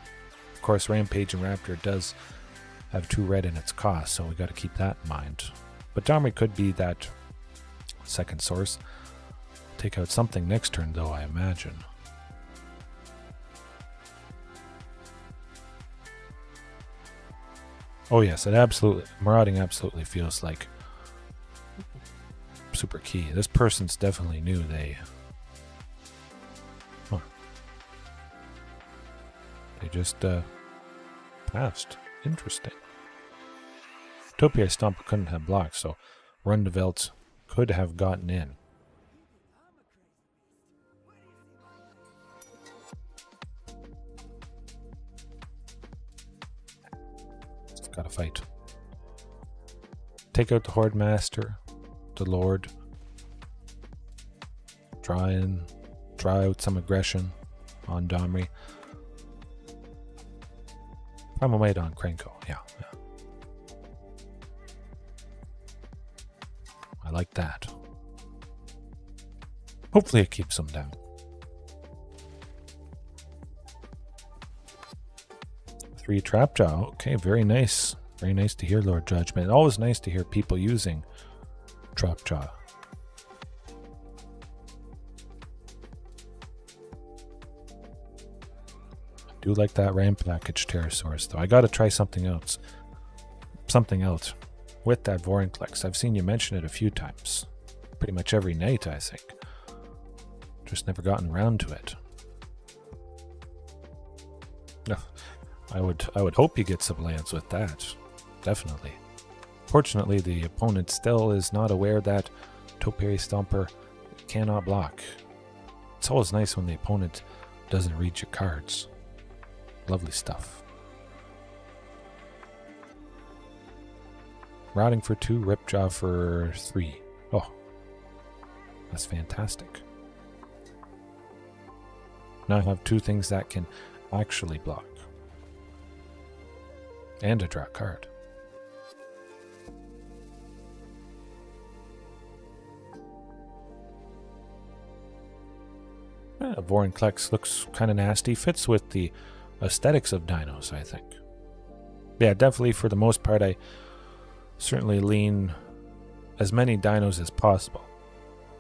Of course, Rampaging Raptor does have 2 red in its cost, so we got to keep that in mind. But Domri could be that second source. Take out something next turn, though, I imagine. Oh yes, it absolutely, marauding absolutely feels like super key. This person's definitely new. They just passed. Interesting. Topiary Stomper couldn't have blocked, so Rundvelt could have gotten in. Gotta fight. Take out the Horde Master, the Lord. Try out some aggression on Domri. Primal Might on Krenko. Yeah. I like that. Hopefully it keeps him down. 3 Trapjaw. Okay, very nice. Very nice to hear, Lord Judgment. Always nice to hear people using Trapjaw. I do like that Ram Package Pterosaurus, though. I gotta try something else. Something else with that Vorinclex. I've seen you mention it a few times. Pretty much every night, I think. Just never gotten around to it. No. I would hope you get some lands with that. Definitely. Fortunately, the opponent still is not aware that Topiary Stomper cannot block. It's always nice when the opponent doesn't read your cards. Lovely stuff. Routing for 2, Ripjaw for 3. Oh, that's fantastic. Now I have 2 things that can actually block. And a draw card. Vorinclex looks kind of nasty. Fits with the aesthetics of dinos, I think. Yeah, definitely for the most part, I certainly lean as many dinos as possible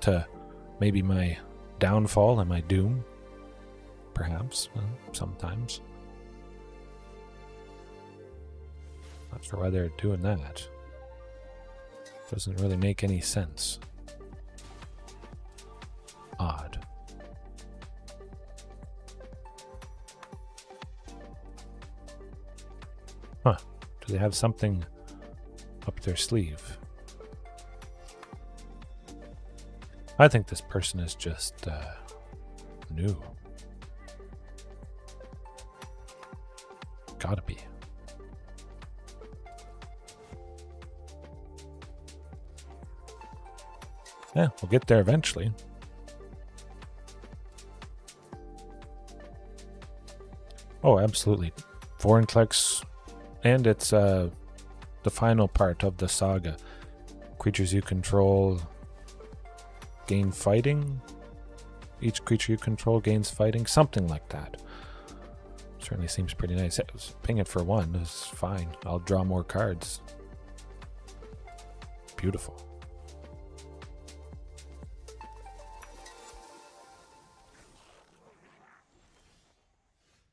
to maybe my downfall and my doom. Perhaps, sometimes. Not sure why they're doing that. Doesn't really make any sense. Odd. Huh. Do they have something up their sleeve? I think this person is just new. Gotta be. Yeah, we'll get there eventually. Oh, absolutely. Vorinclex, and it's the final part of the saga. Creatures you control gain fighting. Each creature you control gains fighting, something like that. Certainly seems pretty nice. Ping it for 1 is fine. I'll draw more cards. Beautiful.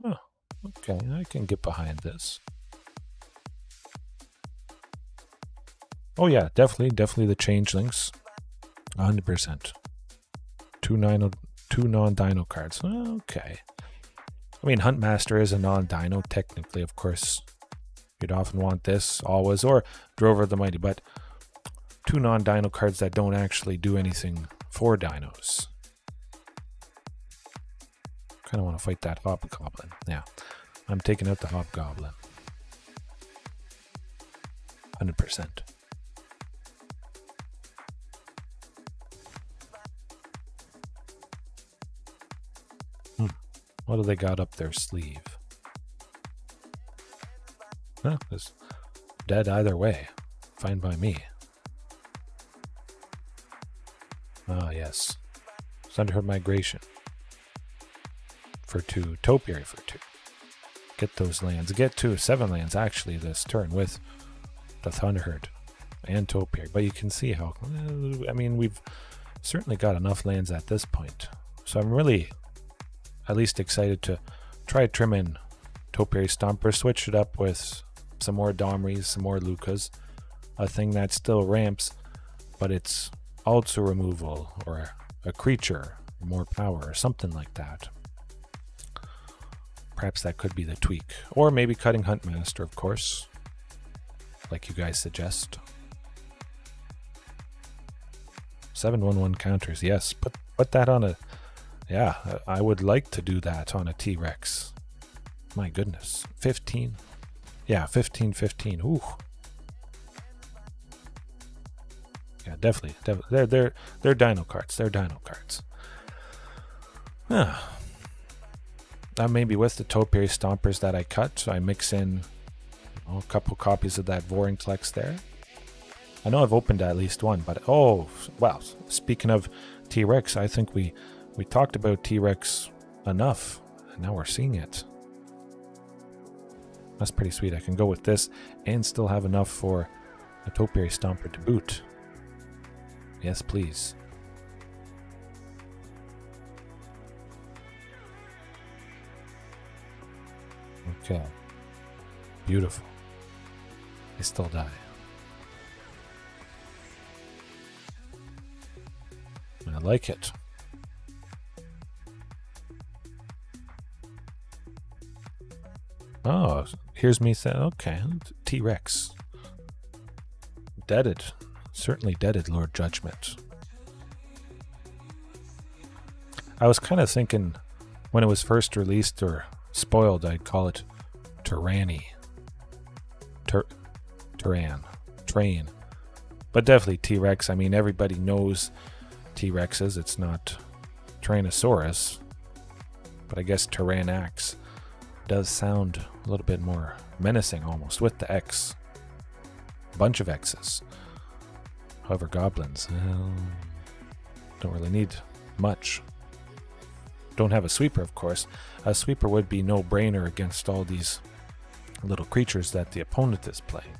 Oh, okay, I can get behind this. Oh yeah, definitely the changelings. 100%. 2 2 non-dino cards. Okay. I mean, Huntmaster is a non-dino, technically, of course. You'd often want this, always, or Drover the Mighty, but 2 non-dino cards that don't actually do anything for dinos. Kind of want to fight that Hobgoblin. Yeah, I'm taking out the Hobgoblin. 100%. What do they got up their sleeve? It's dead either way. Fine by me. Ah, yes. Thunderhood Migration. For 2. Topiary for 2. Get those lands. Get to 7 lands actually this turn with the Thunderherd and Topiary. But you can see how, I mean, we've certainly got enough lands at this point. So I'm really at least excited to try trim in Topiary Stomper, switch it up with some more Domries, some more Lucas, a thing that still ramps, but it's also removal or a creature, more power, or something like that. Perhaps that could be the tweak. Or maybe cutting Huntmaster, of course, like you guys suggest. 7/1/1 counters, yes. Put that on a... Yeah, I would like to do that on a T-Rex. My goodness. 15. Yeah, 15/15. Ooh. Yeah, definitely. They're dino cards. They're dino cards. Maybe with the Topiary Stompers that I cut, so I mix in a couple copies of that Vorinclex there. I know I've opened at least one, but well, speaking of T-Rex, I think we talked about T-Rex enough, and now we're seeing it. That's pretty sweet. I can go with this and still have enough for a Topiary Stomper to boot. Yes, please. Okay. Beautiful. They still die. I like it. Oh, here's me saying, okay, T-Rex. Deaded. Certainly deaded Lord Judgment. I was kind of thinking when it was first released or spoiled, I'd call it Tyranny. Train. But definitely T-Rex. I mean, everybody knows T-Rexes. It's not Tyrannosaurus. But I guess Tyrannax does sound a little bit more menacing almost with the X. Bunch of X's. However, goblins, don't really need much. Don't have a sweeper, of course. A sweeper would be no-brainer against all these little creatures that the opponent is playing.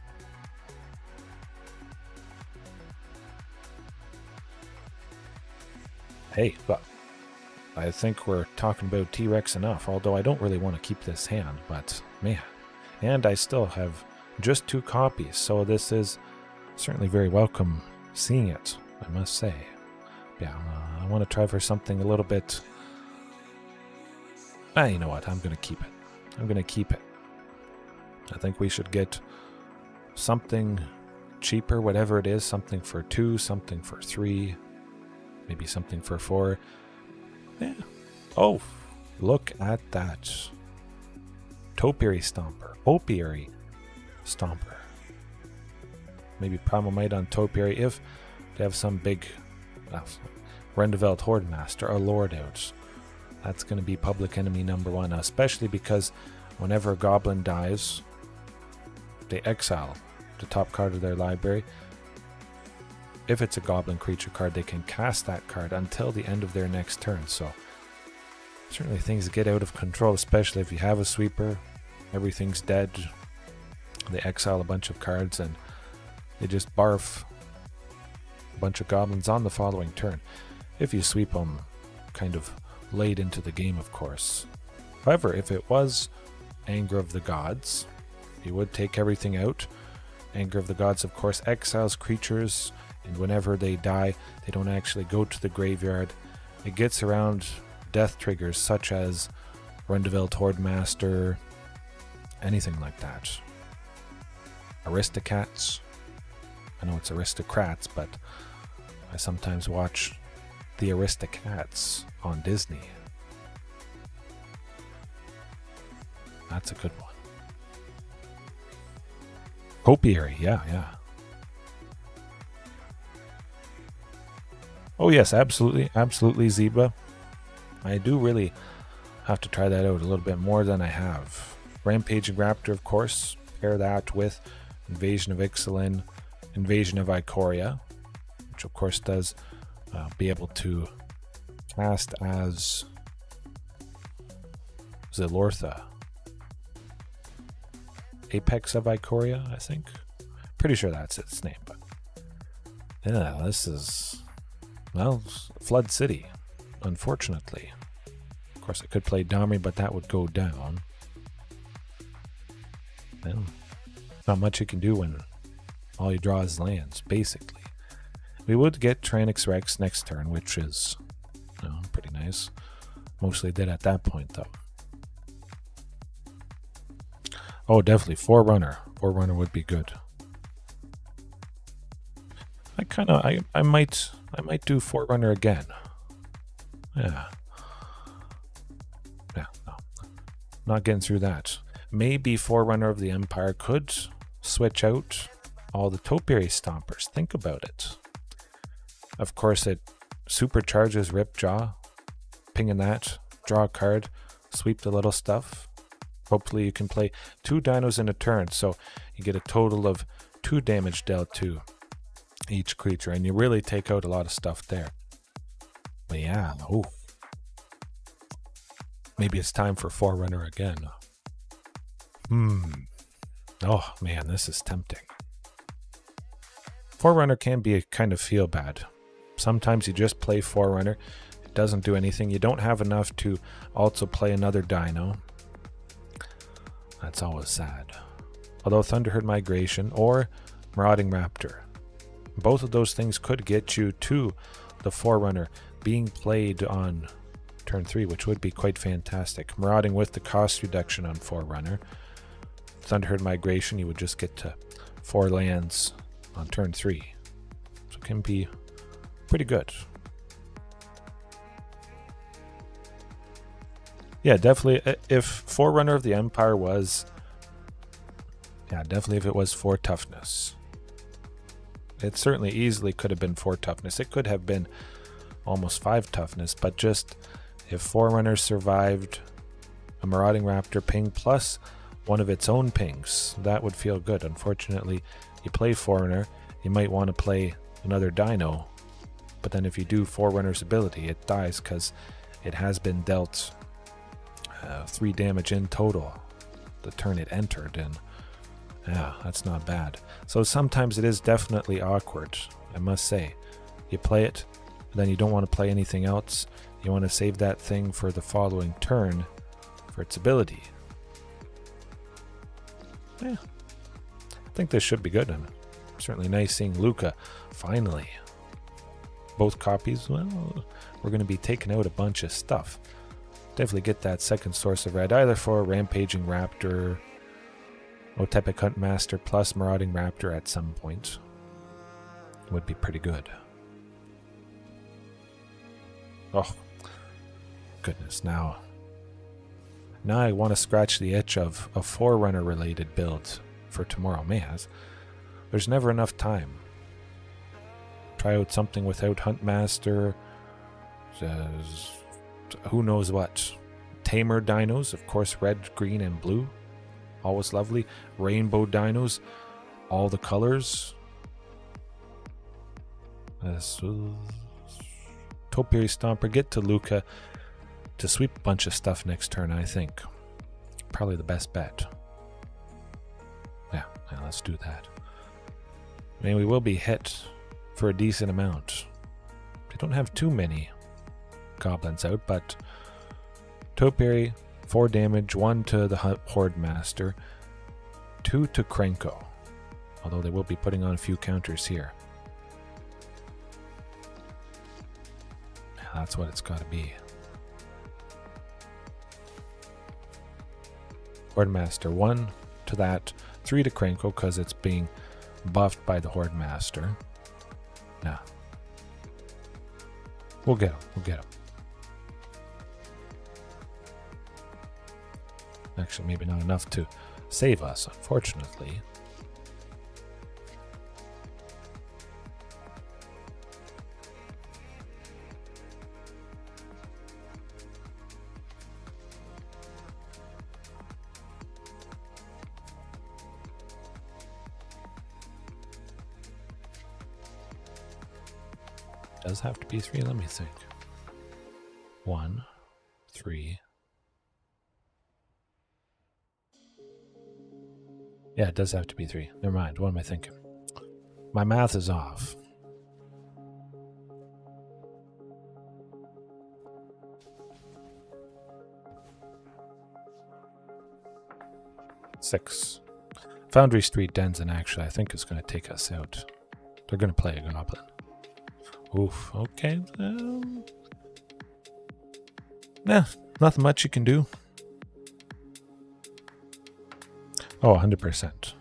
Hey, well, I think we're talking about T-Rex enough, although I don't really want to keep this hand, but man. And I still have just 2 copies, so this is certainly very welcome seeing it, I must say. Yeah, I want to try for something a little bit... you know what, I'm going to keep it. I think we should get something cheaper, whatever it is, something for 2, something for 3, maybe something for 4. Yeah. Oh, look at that. Topiary Stomper. Maybe Primalmite on Topiary if they have some big Rendeveld Horde Master or Lord out. That's going to be public enemy number 1, especially because whenever a goblin dies, they exile the top card of their library. If it's a goblin creature card, they can cast that card until the end of their next turn. So certainly things get out of control, especially if you have a sweeper. Everything's dead. They exile a bunch of cards and they just barf a bunch of goblins on the following turn. If you sweep them kind of late into the game, of course. However, if it was Anger of the Gods, you would take everything out. Anger of the Gods, of course, exiles creatures, and whenever they die, they don't actually go to the graveyard. it gets around death triggers such as Rundeville Hordemaster, anything like that. Aristocats. I know it's aristocrats, but I sometimes watch the Aristocats on Disney. That's a good one. Topiary, yeah. Oh yes, absolutely Zebra. I do really have to try that out a little bit more than I have. Rampaging Raptor, of course. Pair that with Invasion of Ixalan, Invasion of Ikoria, which of course does be able to cast as Zilortha. Apex of Ikoria, I think. Pretty sure that's its name, but yeah, this is, well, Flood City, unfortunately. Of course, I could play Domri, but that would go down. Well, not much you can do when all you draw is lands, basically. We would get Tyrannix Rex next turn, which is, you know, pretty nice. Mostly did at that point, though. Oh, definitely Forerunner. Forerunner would be good. I might do Forerunner again. Yeah. Yeah, no. Not getting through that. Maybe Forerunner of the Empire could switch out all the Topiary Stompers. Think about it. Of course, it supercharges Ripjaw. Pinging that, draw a card, sweep the little stuff. Hopefully you can play 2 dinos in a turn, so you get a total of 2 damage dealt to each creature, and you really take out a lot of stuff there. But yeah, oh. Maybe it's time for Forerunner again. Oh man, this is tempting. Forerunner can be a kind of feel bad. Sometimes you just play Forerunner, it doesn't do anything. You don't have enough to also play another dino. That's always sad. Although Thunderherd Migration or Marauding Raptor, both of those things could get you to the Forerunner being played on turn 3, which would be quite fantastic. Marauding with the cost reduction on Forerunner. Thunderherd Migration, you would just get to 4 lands on turn 3. So it can be pretty good. Yeah, definitely. If Forerunner of the Empire was... Yeah, definitely if it was 4 toughness. It certainly easily could have been 4 toughness. It could have been almost 5 toughness, but just if Forerunner survived a Marauding Raptor ping plus one of its own pings, that would feel good. Unfortunately, you play Forerunner, you might want to play another dino, but then if you do Forerunner's ability, it dies because it has been dealt 3 damage in total the turn it entered, and yeah, that's not bad. So sometimes it is definitely awkward, I must say. You play it, then you don't want to play anything else. You want to save that thing for the following turn for its ability. Yeah, I think this should be good, and certainly nice seeing Luca finally. Both copies, well, we're going to be taking out a bunch of stuff. Definitely get that second source of red, either for Rampaging Raptor, Otepic Huntmaster plus Marauding Raptor at some point. Would be pretty good. Oh, goodness, now I want to scratch the itch of a Forerunner related build for tomorrow. Man, there's never enough time. Try out something without Huntmaster, who knows what. Tamer dinos, of course, red, green, and blue. Always lovely. Rainbow dinos, all the colors. Topiary Stomper, get to Luca to sweep a bunch of stuff next turn, I think. Probably the best bet. Yeah, let's do that. I mean, we will be hit for a decent amount. We don't have too many goblins out, but Topiary, 4 damage, 1 to the Horde Master, 2 to Krenko. Although they will be putting on a few counters here. that's what it's got to be. Hordemaster 1 to that, 3 to Krenko because it's being buffed by the Hordemaster. Nah. We'll get him. We'll get him. Actually, maybe not enough to save us, unfortunately. Does have to be 3. Let me think. 1, 3. Yeah, it does have to be 3. Never mind. What am I thinking? My math is off. Six. Foundry Street Denizen, actually, I think is going to take us out. They're going to play a Goblin. Oof, okay. Nah, nothing much you can do. Oh, 100%.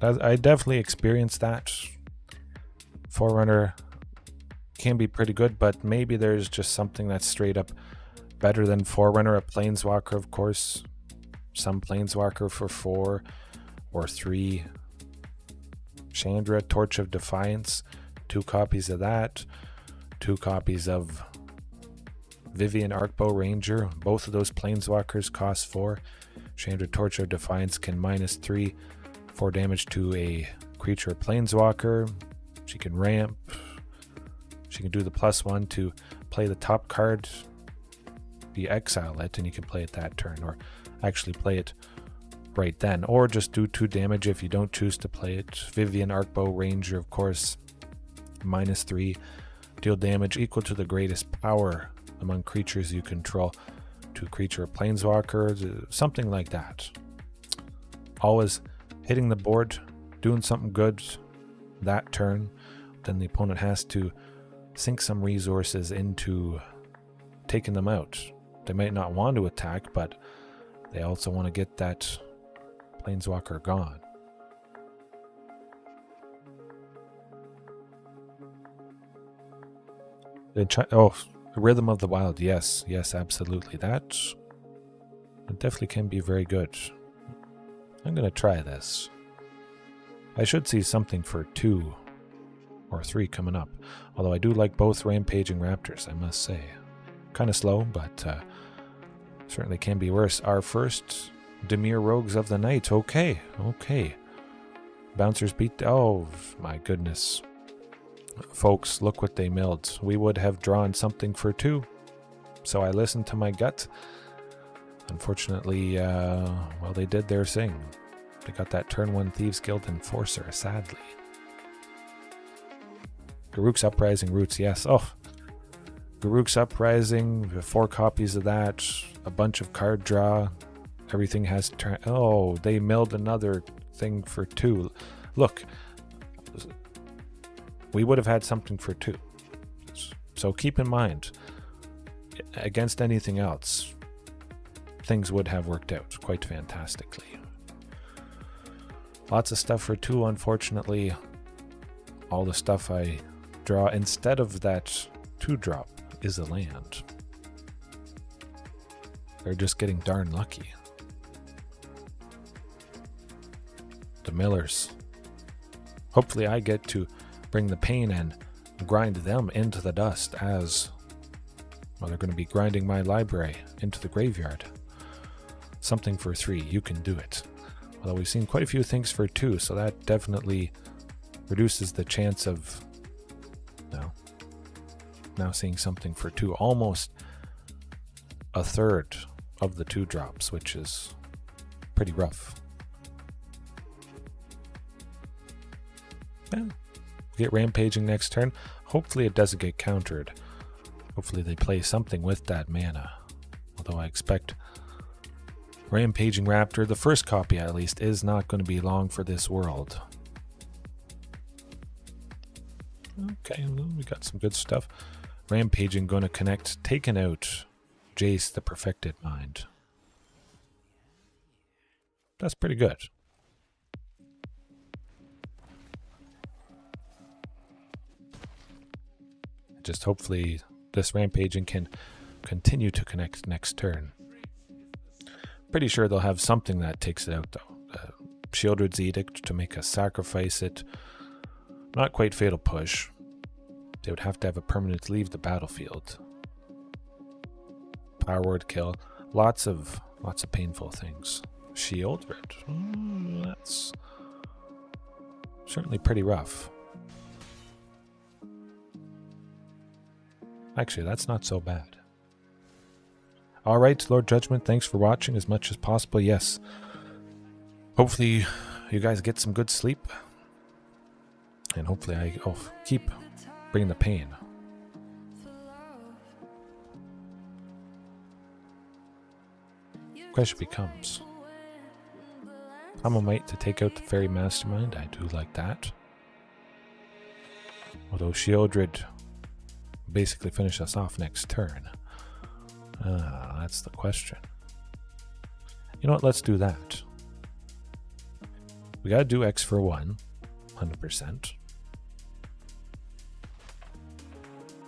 I definitely experienced that. Forerunner can be pretty good, but maybe there's just something that's straight up better than Forerunner. A Planeswalker, of course. Some Planeswalker for 4 or 3. Chandra, Torch of Defiance. 2 copies of that. 2 copies of Vivian Arcbow Ranger. Both of those Planeswalkers cost 4. Chandra, Torch of Defiance can -3 4 damage to a creature Planeswalker. She can ramp. She can do the +1 to play the top card. You exile it and you can play it that turn, or actually play it right then, or just do 2 damage if you don't choose to play it. Vivian Arcbow Ranger, of course, -3, deal damage equal to the greatest power among creatures you control to creature Planeswalker, something like that. Always hitting the board, doing something good that turn. Then the opponent has to sink some resources into taking them out. They might not want to attack, but they also want to get that Planeswalker gone. Oh, Rhythm of the Wild. Yes, absolutely. That definitely can be very good. I'm going to try this. I should see something for 2 or 3 coming up. Although I do like both Rampaging Raptors, I must say. Kind of slow, but certainly can be worse. Our first Dimir Rogues of the night. Okay. Bouncers beat... Oh, my goodness. Folks, look what they milled. We would have drawn something for 2. So I listened to my gut. Unfortunately, well, they did their thing. They got that turn 1 Thieves Guild Enforcer, sadly. Garruk's Uprising Roots, yes. Oh, Garruk's Uprising, 4 copies of that, a bunch of card draw. Everything has turn... Oh, they milled another thing for 2. Look, we would have had something for 2. So keep in mind, against anything else, things would have worked out quite fantastically. Lots of stuff for 2, unfortunately. All the stuff I draw instead of that 2-drop is a land. They're just getting darn lucky. The Millers. Hopefully I get to bring the pain and grind them into the dust as... Well, they're going to be grinding my library into the graveyard. Something for 3, you can do it. Although we've seen quite a few things for 2, so that definitely reduces the chance of now seeing something for 2. Almost a third of the 2-drops, which is pretty rough. Yeah. Get Rampaging next turn. Hopefully it doesn't get countered. Hopefully they play something with that mana. Although I expect Rampaging Raptor, the first copy at least, is not going to be long for this world. Okay, well, we got some good stuff. Rampaging going to connect, taking out Jace, the Perfected Mind. That's pretty good. Just hopefully this Rampaging can continue to connect next turn. Pretty sure they'll have something that takes it out though. Shieldred's Edict to make us sacrifice it. Not quite Fatal Push. They would have to have a permanent leave the battlefield. Power Word Kill. Lots of painful things. Shieldred. That's certainly pretty rough. Actually, that's not so bad. Alright, Lord Judgment, thanks for watching as much as possible. Yes. Hopefully you guys get some good sleep. And hopefully I'll keep bringing the pain. Question becomes, Primal to take out the Fairy Mastermind. I do like that. Although Shieldred basically finish us off next turn. That's the question. You know what? Let's do that. We gotta do X for 1, 100%.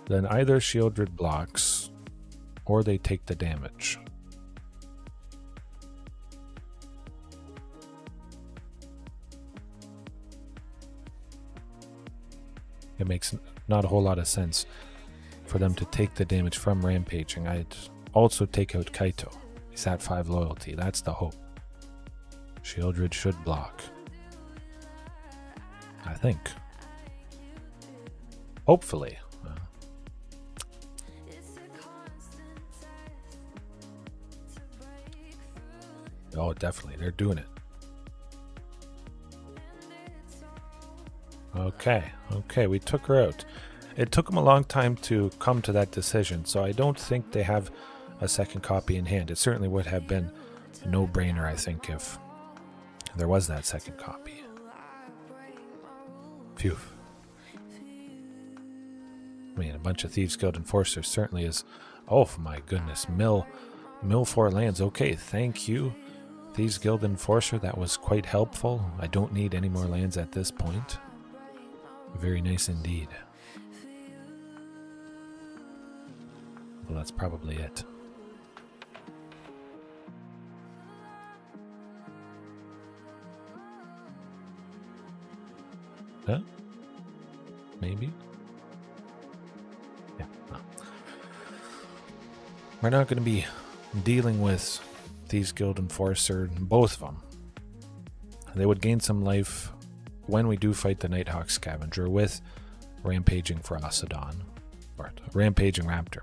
Then either Shieldred blocks, or they take the damage. It makes not a whole lot of sense for them to take the damage from Rampaging. I'd also take out Kaito. He's at 5 loyalty. That's the hope. Shieldred should block. I think. Hopefully. Oh, definitely. They're doing it. Okay, we took her out. It took them a long time to come to that decision, so I don't think they have a second copy in hand. It certainly would have been a no-brainer, I think, if there was that second copy. Phew. I mean, a bunch of Thieves Guild Enforcers certainly is... Oh, my goodness. Mill 4 lands. Okay, thank you, Thieves Guild Enforcer. That was quite helpful. I don't need any more lands at this point. Very nice indeed. Well, that's probably it. Huh? Maybe? Yeah. No. We're not going to be dealing with Thieves Guild Enforcer, both of them. They would gain some life when we do fight the Nighthawk Scavenger with Rampaging Ferocidon, or Rampaging Raptor.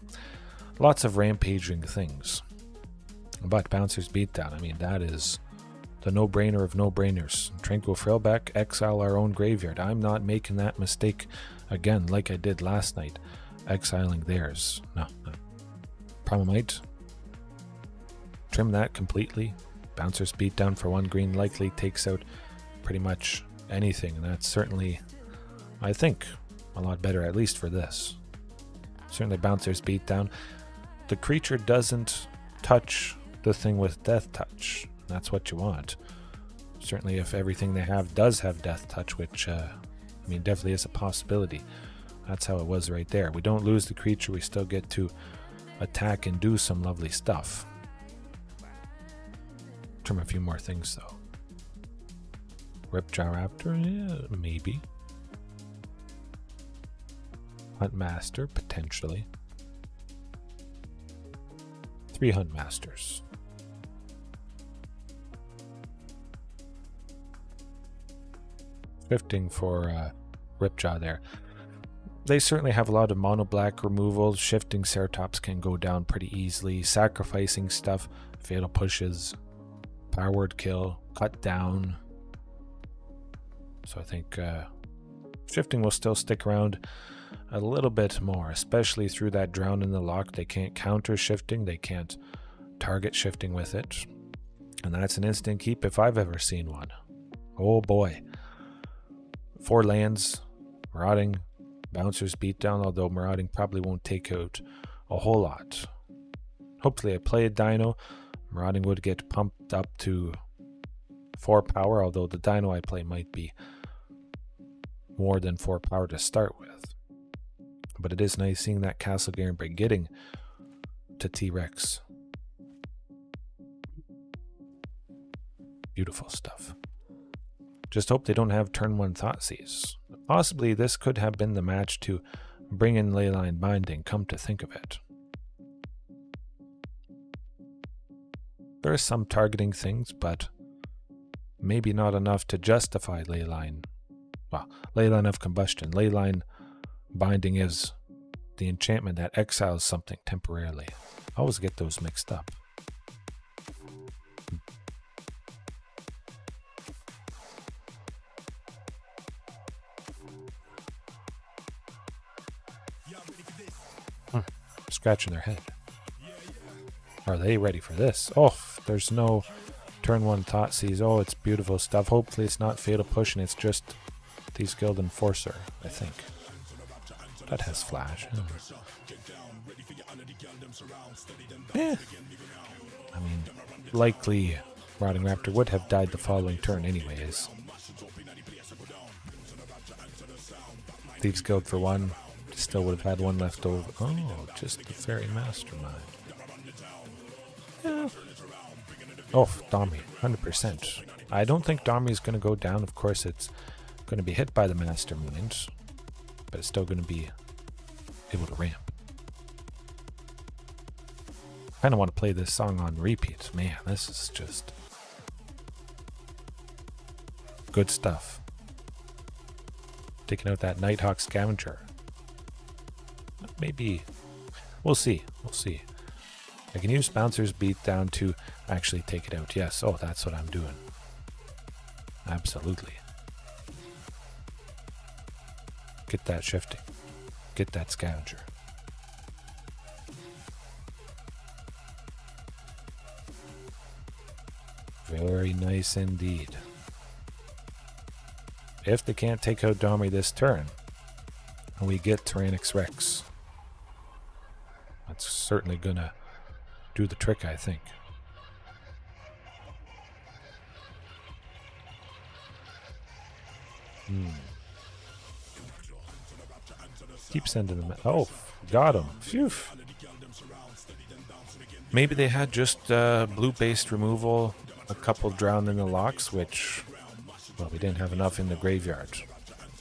Lots of rampaging things. But Bouncer's Beatdown, I mean, that is the no-brainer of no-brainers. Tranquil Frailback, exile our own graveyard. I'm not making that mistake again like I did last night, exiling theirs. No. Primal, trim that completely. Bouncer's Beatdown for 1 green likely takes out pretty much anything, and that's certainly, I think, a lot better, at least for this. Certainly Bouncer's Beatdown. The creature doesn't touch the thing with Death Touch. That's what you want. Certainly if everything they have does have Death Touch, which, I mean, definitely is a possibility. That's how it was right there. We don't lose the creature, we still get to attack and do some lovely stuff. Trim a few more things, though. Rampaging Raptor? Yeah, maybe. Hunt Master, potentially. 3 Hunt Masters. Shifting for Ripjaw there. They certainly have a lot of mono black removals. Shifting Ceratops can go down pretty easily. Sacrificing stuff, Fatal Pushes, Power Word Kill, Cut Down. So I think shifting will still stick around a little bit more, especially through that Drown in the Lock. They can't counter shifting, they can't target shifting with it. And that's an instant keep if I've ever seen one. Oh boy. 4 lands, Rotting, Bouncer's beatdown, although Marauding probably won't take out a whole lot. Hopefully I play a Dino. Marauding would get pumped up to 4 power, although the Dino I play might be more than 4 power to start with. But it is nice seeing that Castle Garenberg getting to T-Rex. Beautiful stuff. Just hope they don't have turn 1 Thoughtseize. Possibly this could have been the match to bring in Leyline Binding, come to think of it. There are some targeting things, but maybe not enough to justify Leyline. Well, Leyline of Combustion. Leyline Binding is the enchantment that exiles something temporarily. I always get those mixed up. Scratching their head. Are they ready for this? Oh, there's no turn 1 Thoughtseize. Oh, it's beautiful stuff. Hopefully it's not Fatal Push and it's just Thieves Guild Enforcer, I think. That has flash. Yeah. I mean, likely Rampaging Raptor would have died the following turn anyways. Thieves Guild for 1. Still would have had 1 left over. Oh, just the Fairy Mastermind. Yeah. Oh, Domri, 100%. I don't think Domri is going to go down. Of course, it's going to be hit by the Mastermind, but it's still going to be able to ramp. I kind of want to play this song on repeat. Man, this is just good stuff. Taking out that Nighthawk Scavenger. Maybe. We'll see. We'll see. I can use Bouncer's Beatdown to actually take it out. Yes. Oh, that's what I'm doing. Absolutely. Get that shifting. Get that Scavenger. Very nice indeed. If they can't take out Domri this turn, we get Tyrannix Rex. That's certainly gonna do the trick, I think. Keep sending them. Oh, got him. Phew. Maybe they had just blue-based removal, a couple drowned in the locks, which, well, we didn't have enough in the graveyard.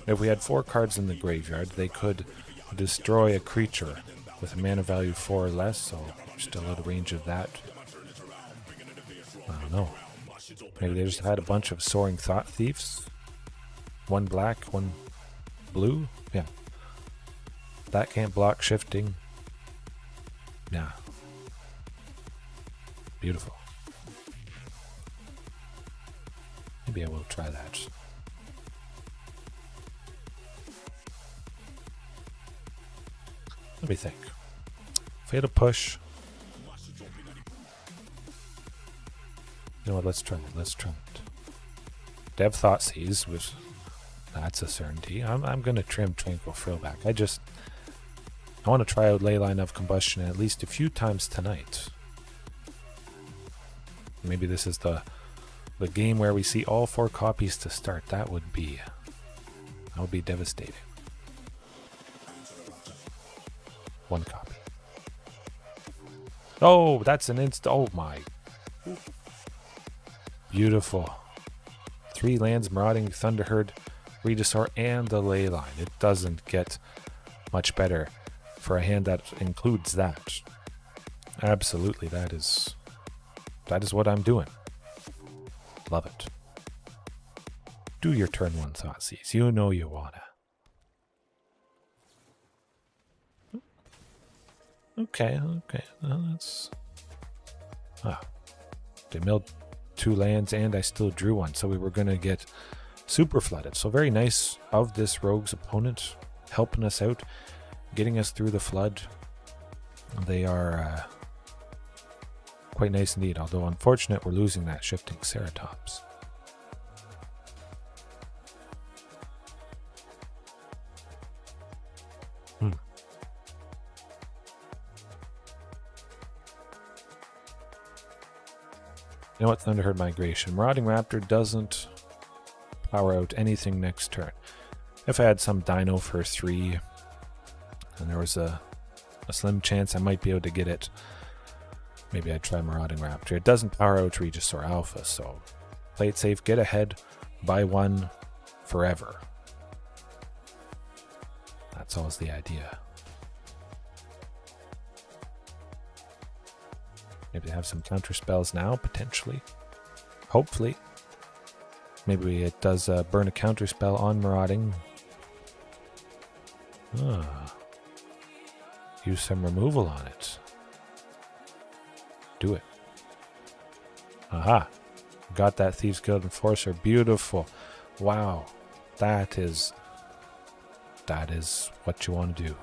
If we had 4 cards in the graveyard, they could destroy a creature with a mana value 4 or less, so we're still out of range of that. I don't know. Maybe they just had a bunch of Soaring Thought Thieves. 1 black, 1 blue. Yeah. That can't block shifting. Yeah. Beautiful. Maybe I will try that. Let me think. Fatal Push. You know what? Let's try it. Let's try it. Dev Thoughtseize was. That's a certainty. I'm going to trim Tranquil Frillback. I want to try out Leyline of Combustion at least a few times tonight. Maybe this is the game where we see all 4 copies to start. That would be devastating. 1 copy. Oh, that's an insta. Oh my. Beautiful. 3 lands, Marauding, Thunderherd, Dinosaur, and the Leyline. It doesn't get much better for a hand that includes that. Absolutely, that is what I'm doing. Love it. Do your turn 1 Thoughtseize. You know you wanna. Okay. Well, that's... They milled 2 lands and I still drew 1, so we were going to get super flooded. So very nice of this Rogues opponent, helping us out, getting us through the flood. They are quite nice indeed, although unfortunate we're losing that shifting Ceratops. You know what? Thunderherd Migration. Marauding Raptor doesn't power out anything next turn. If I had some Dino for 3, and there was a slim chance I might be able to get it, maybe I'd try Marauding Raptor. It doesn't power out Regisaur Alpha, so play it safe, get ahead, buy one forever. That's always the idea. Maybe they have some counter spells now, potentially. Hopefully. Maybe it does burn a counter spell on Marauding. Use some removal on it. Do it. Aha. Got that Thieves Guild Enforcer. Beautiful. Wow. That is what you want to do.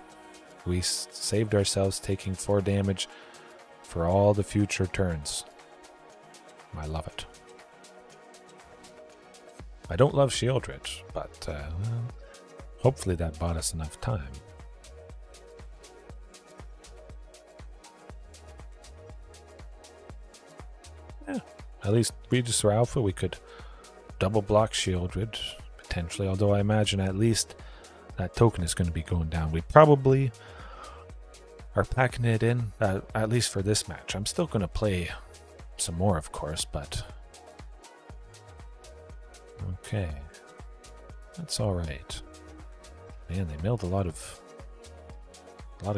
We saved ourselves taking 4 damage for all the future turns. I love it. I don't love Shieldred, but hopefully that bought us enough time. Yeah, at least Regisaur Alpha, we could double block Shieldred, potentially, although I imagine at least that token is going to be going down. We probably are packing it in, at least for this match. I'm still going to play some more, of course, but okay, that's all right. Man, they milled a lot of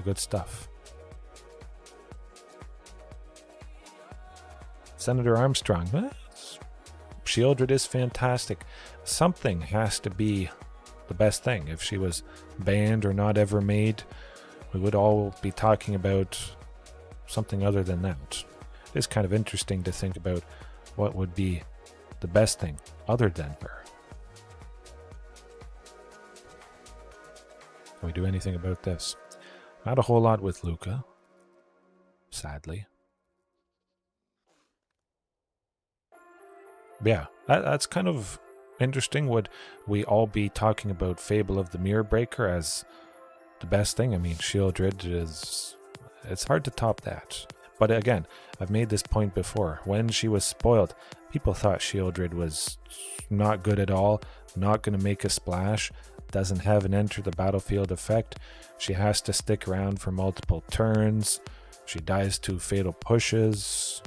good stuff. Senator Armstrong, Shieldred is fantastic. Something has to be the best thing. If she was banned or not ever made, we would all be talking about something other than that. It's kind of interesting to think about what would be the best thing other than her. Can we do anything about this? Not a whole lot with Luca, sadly. Yeah, that's kind of interesting. Would we all be talking about Fable of the Mirror Breaker as the best thing? I mean, Shieldred is... it's hard to top that. But again, I've made this point before. When she was spoiled, people thought Shieldred was not good at all, not going to make a splash, doesn't have an enter the battlefield effect. She has to stick around for multiple turns. She dies to fatal pushes.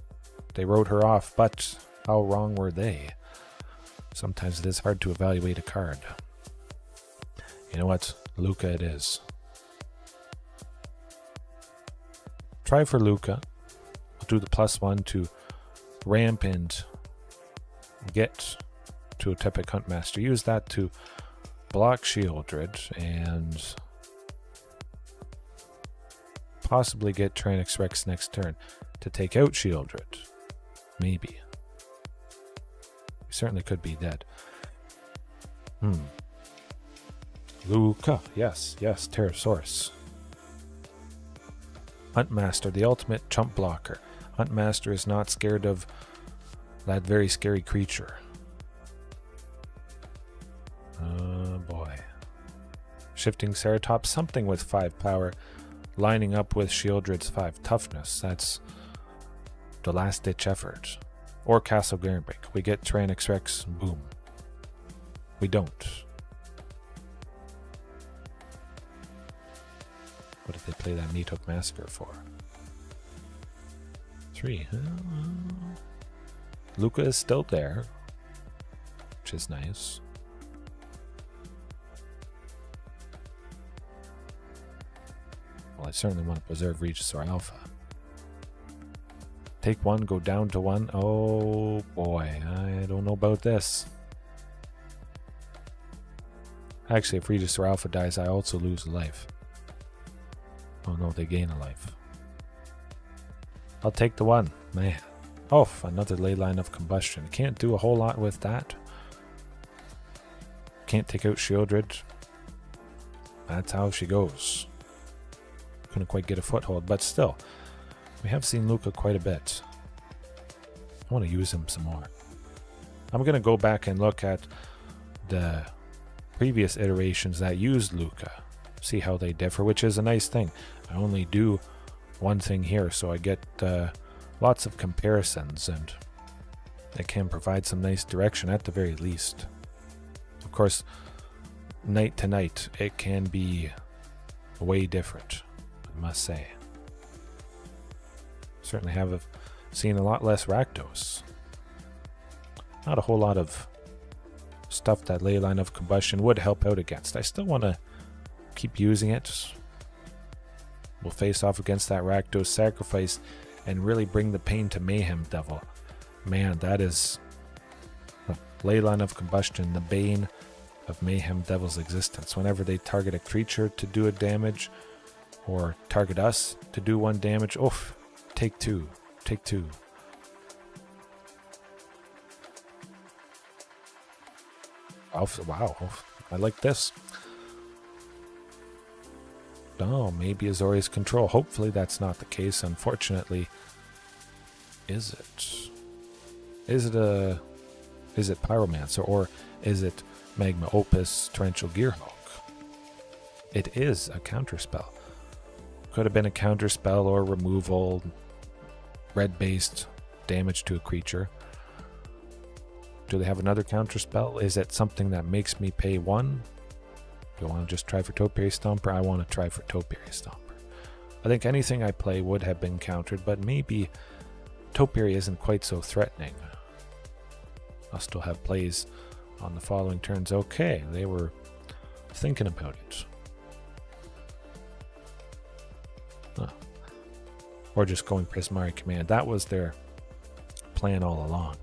They wrote her off, but how wrong were they? Sometimes it is hard to evaluate a card. You know what? Luca it is. Try for Luca. I'll do the +1 to ramp and get to a Tepic Huntmaster. Use that to block Shieldred and possibly get Tyrannosaurus Rex next turn to take out Shieldred. Maybe. We certainly could be dead. Luca. Yes, Pterosaurus. Huntmaster, the ultimate chump blocker. Huntmaster is not scared of that very scary creature. Oh boy. Shifting Ceratops, something with 5 power, lining up with Shieldred's 5 toughness. That's the last ditch effort. Or Castle Garenbeck. We get Tyrannosaurus Rex, boom. We don't. What did they play that Meathook Massacre for? 3. Luca is still there, which is nice. Well, I certainly want to preserve Regisaur Alpha. Take 1, go down to 1. Oh boy, I don't know about this. Actually, if Regisaur Alpha dies, I also lose a life. Oh no, they gain a life. I'll take the 1. Man. Oh, another Ley Line of Combustion. Can't do a whole lot with that. Can't take out Shieldred. That's how she goes. Couldn't quite get a foothold, but still. We have seen Luca quite a bit. I want to use him some more. I'm going to go back and look at the previous iterations that used Luca. See how they differ, which is a nice thing. I only do one thing here, so I get lots of comparisons, and it can provide some nice direction at the very least. Of course, night to night, it can be way different, I must say. Certainly have seen a lot less Rakdos. Not a whole lot of stuff that Leyline of Combustion would help out against. I still want to keep using it. We'll face off against that Rakdos sacrifice and really bring the pain to Mayhem Devil. Man, that is Leyline of Combustion, the bane of Mayhem Devil's existence. Whenever they target a creature to do a damage, or target us to do 1 damage, oof, take 2. Take 2. Oh, wow, I like this. Oh, maybe Azorius Control. Hopefully that's not the case. Unfortunately, is it? Is it Pyromancer, or is it Magma Opus Torrential Gearhulk? It is a counterspell. Could have been a counterspell or removal, red-based damage to a creature. Do they have another counterspell? Is it something that makes me pay 1? Do I want to just try for Topiary Stomper? I want to try for Topiary Stomper. I think anything I play would have been countered, but maybe Topiary isn't quite so threatening. I'll still have plays on the following turns. Okay, they were thinking about it. Huh. Or just going Prismari Command. That was their plan all along.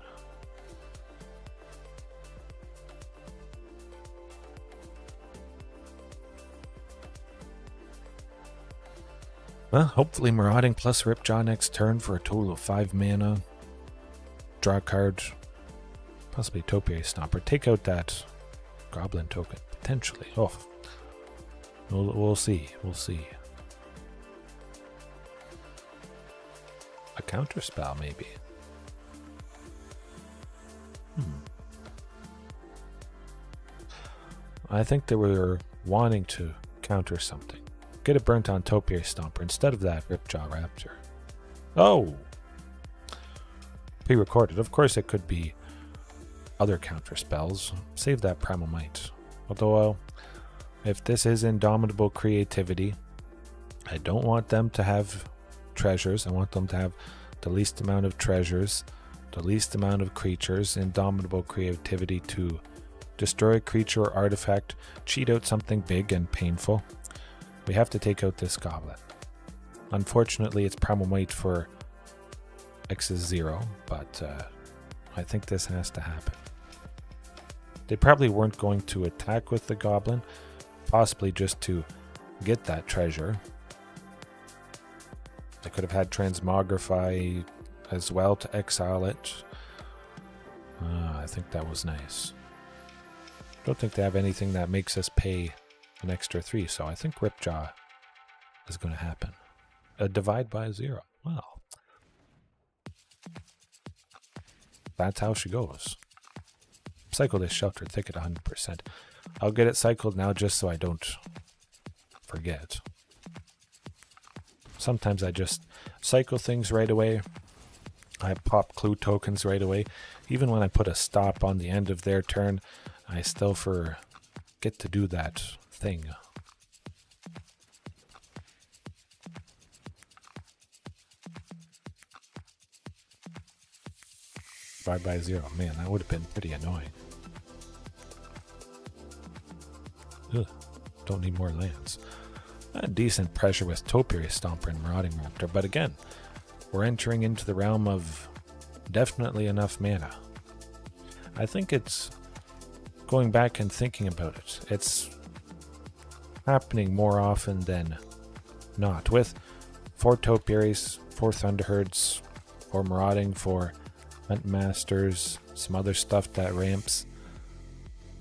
Well, hopefully Marauding plus Ripjaw next turn for a total of 5 mana. Draw a card. Possibly Topiary Stomper. Take out that Goblin token, potentially. Oh, we'll see. We'll see. A counterspell, maybe. I think they were wanting to counter something. Get it burnt on Topiary Stomper instead of that Ripjaw Raptor. Oh! Pre-recorded. Of course it could be other counter spells. Save that Primal Might. Although, if this is Indomitable Creativity, I don't want them to have treasures. I want them to have the least amount of treasures, the least amount of creatures. Indomitable Creativity to destroy a creature or artifact, cheat out something big and painful. We have to take out this Goblin. Unfortunately, it's Primal Might for X is 0, but I think this has to happen. They probably weren't going to attack with the Goblin, possibly just to get that treasure. They could have had Transmogrify as well to exile it. I think that was nice. Don't think they have anything that makes us pay an extra 3, so I think Ripjaw is going to happen. A divide by 0. Well, that's how she goes. Cycle this Sheltered Thicket 100%. I'll get it cycled now just so I don't forget. Sometimes I just cycle things right away. I pop clue tokens right away. Even when I put a stop on the end of their turn, I still forget to do that thing. Divide by 0. Man, that would have been pretty annoying. Ugh, don't need more lands. Decent pressure with Topiary Stomper and Marauding Raptor, but again, we're entering into the realm of definitely enough mana. I think it's going back and thinking about it. It's happening more often than not. With 4 Topiaries, 4 Thunderherds, 4 Marauding, 4 Hunt Masters, some other stuff that ramps.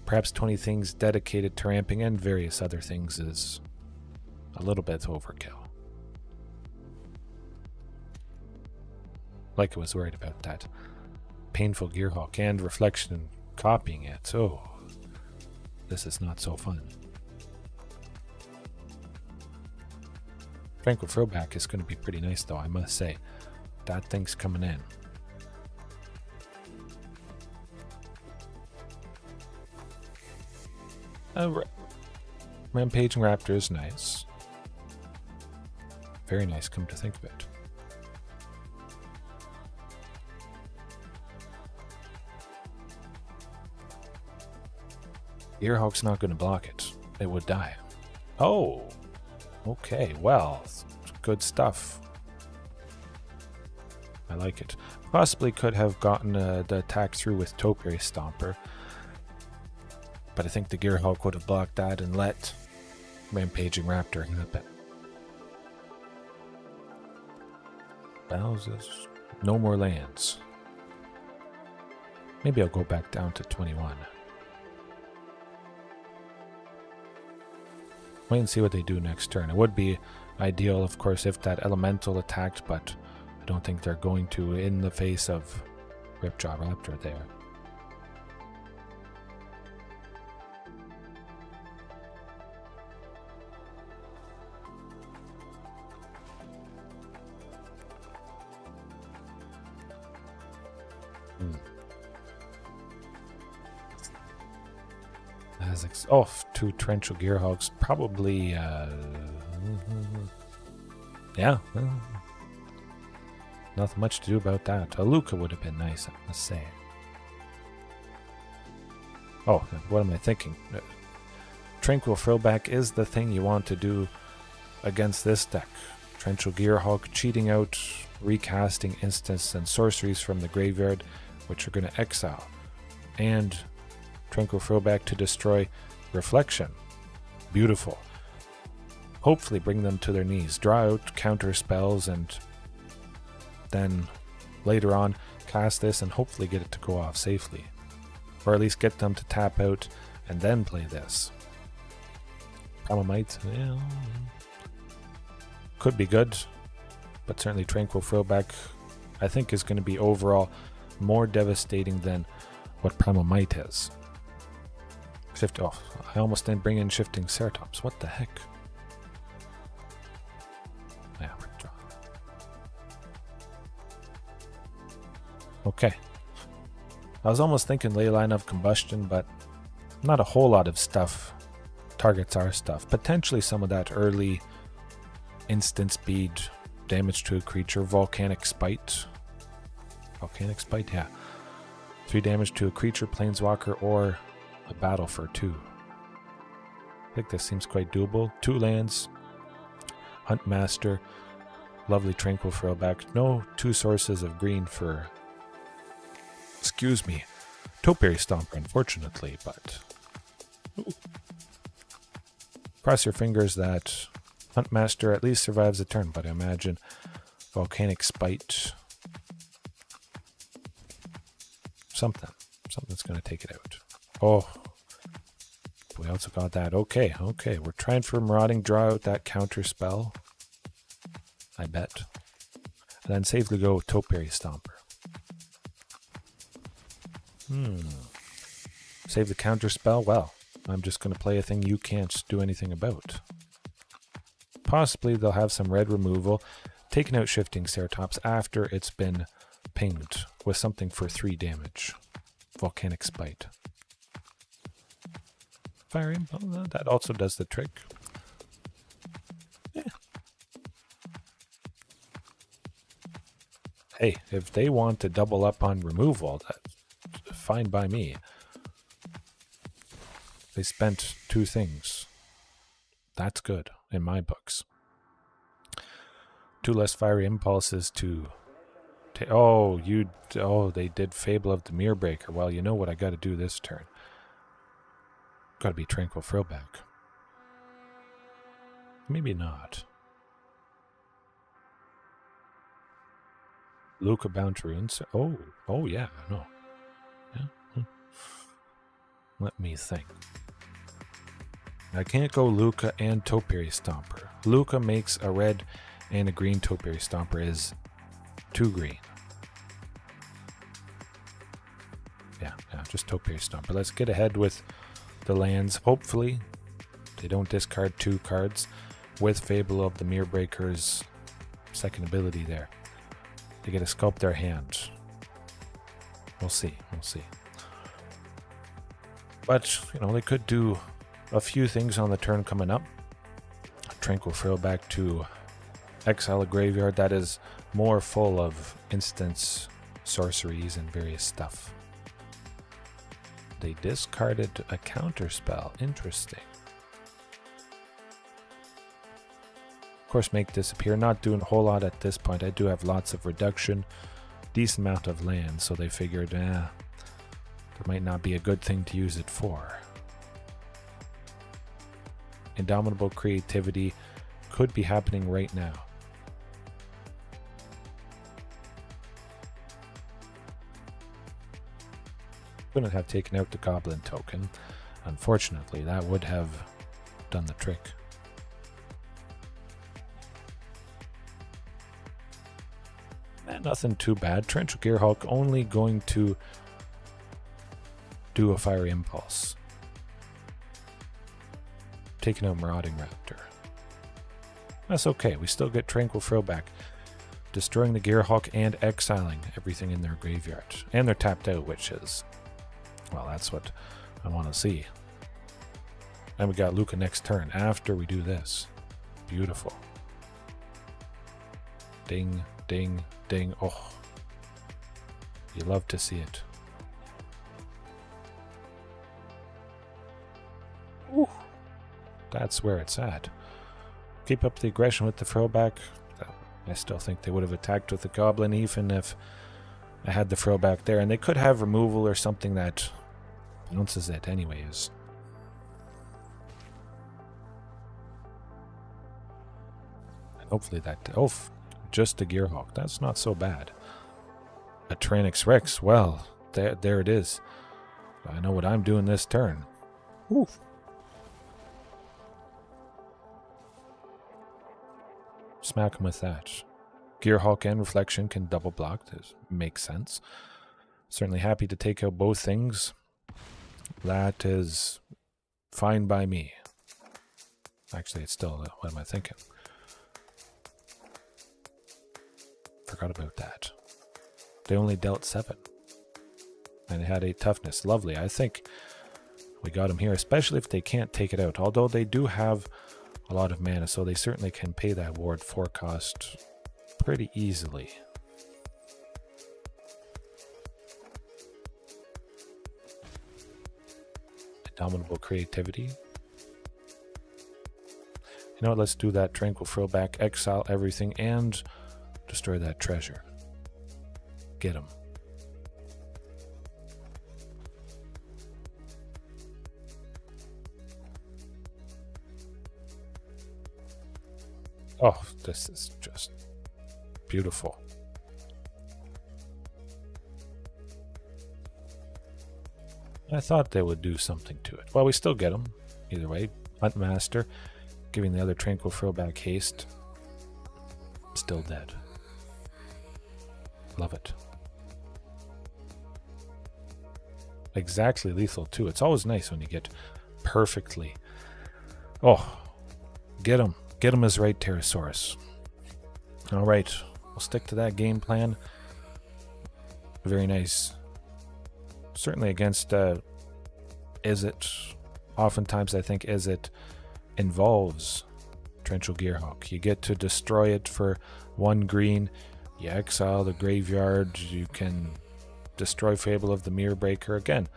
Perhaps 20 things dedicated to ramping and various other things is a little bit overkill. Like I was worried about that painful Gearhulk and Reflection and copying it. So this is not so fun. Tranquil Throwback is going to be pretty nice though, I must say. That thing's coming in. Rampaging Raptor is nice. Very nice, come to think of it. Gearhulk's not going to block it. It would die. Oh! Okay, well, good stuff. I like it. Possibly could have gotten the attack through with Topiary Stomper. But I think the Gearhulk would have blocked that and let Rampaging Raptor happen. Bowses. No more lands. Maybe I'll go back down to 21. Wait and see what they do next turn. It would be ideal, of course, if that elemental attacked, but I don't think they're going to in the face of Ripjaw Raptor there. Oh, two Torrential Gearhulks. Probably, yeah. Nothing much to do about that. A Luca would have been nice, I must say. Oh, what am I thinking? Tranquil Throwback is the thing you want to do against this deck. Torrential Gearhulk cheating out, recasting instants and sorceries from the graveyard, which are going to exile. And Tranquil Throwback to destroy Reflection. Beautiful. Hopefully bring them to their knees. Draw out counter spells and then later on cast this and hopefully get it to go off safely. Or at least get them to tap out and then play this. Promamite, yeah, could be good, but certainly Tranquil Throwback I think is going to be overall more devastating than what Promamite is. Oh, I almost didn't bring in Shifting Ceratops. What the heck? Yeah, withdraw. Okay. I was almost thinking Leyline of Combustion, but not a whole lot of stuff targets our stuff. Potentially some of that early instant speed damage to a creature. Volcanic Spite. Volcanic Spite, yeah. 3 damage to a creature, planeswalker, or a battle for 2. I think this seems quite doable. 2 lands, Huntmaster, lovely Tranquil Throwback. No 2 sources of green for, excuse me, Topiary Stomper, unfortunately, but ooh. Cross your fingers that Huntmaster at least survives a turn, but I imagine Volcanic Spite, something's going to take it out. Oh, we also got that. Okay, we're trying for Marauding, draw out that counter spell, I bet. And then safely go with Topiary Stomper. Save the counter spell? Well, I'm just going to play a thing you can't do anything about. Possibly they'll have some red removal, taking out Shifting Ceratops after it's been pinged with something for 3 damage. Volcanic Spite. Fire Impulse, that also does the trick. Yeah. Hey, if they want to double up on removal, that's fine by me. They spent 2 things. That's good in my books. 2 less Fiery Impulses to... they did Fable of the Mirror Breaker. Well, you know what I got to do this turn. Got to be Tranquil Throwback. Maybe not. Luca Bound to Ruins. Oh yeah, no. Yeah. Let me think. I can't go Luca and Topiary Stomper. Luca makes a red and a green. Topiary Stomper is 2 green. Yeah, just Topiary Stomper. Let's get ahead with the lands. Hopefully they don't discard 2 cards with Fable of the Mirror Breaker's second ability there. They get to sculpt their hand. We'll see. But, they could do a few things on the turn coming up. Tranquil Throwback to exile a graveyard that is more full of instants, sorceries, and various stuff. They discarded a counterspell. Interesting. Of course, make disappear. Not doing a whole lot at this point. I do have lots of reduction, decent amount of land, so they figured, there might not be a good thing to use it for. Indomitable creativity could be happening right now. Couldn't have taken out the Goblin token. Unfortunately, that would have done the trick. Nothing too bad. Torrential Gearhulk only going to do a Fiery Impulse. Taking out Marauding Raptor. That's okay. We still get Tranquil Throwback. Destroying the Gearhulk and exiling everything in their graveyard. And they're tapped out, which is... well, that's what I want to see. And we got Luca next turn after we do this. Beautiful. Ding, ding, ding. Oh. You love to see it. Ooh. That's where it's at. Keep up the aggression with the throwback. I still think they would have attacked with the Goblin even if I had the throwback there. And they could have removal or something that bounces it anyways. And hopefully that... oh, just a Gearhulk. That's not so bad. A Tyrannix Rex. Well, there it is. I know what I'm doing this turn. Oof. Smack him with that. Gearhulk and Reflection can double block. This makes sense. Certainly happy to take out both things. That is fine by me. Actually, it's still... what am I thinking? Forgot about that. They only dealt 7. And they had 8 toughness. Lovely. I think we got them here, especially if they can't take it out. Although they do have a lot of mana, so they certainly can pay that ward 4 cost pretty easily. Indomitable creativity. You know what? Let's do that. Tranquil Throwback, exile everything, and destroy that treasure. Get him. Oh, this is just beautiful. I thought they would do something to it. Well, we still get them. Either way. Huntmaster, giving the other Tranquil Throwback haste. Still dead. Love it. Exactly lethal, too. It's always nice when you get perfectly... oh, get him. Get him as right, Pterosaurus. Alright, we'll stick to that game plan. Very nice. Certainly against Izzet. Oftentimes I think Izzet involves Torrential Gearhulk. You get to destroy it for 1 green. You exile the graveyard. You can destroy Fable of the Mirror Breaker. Again,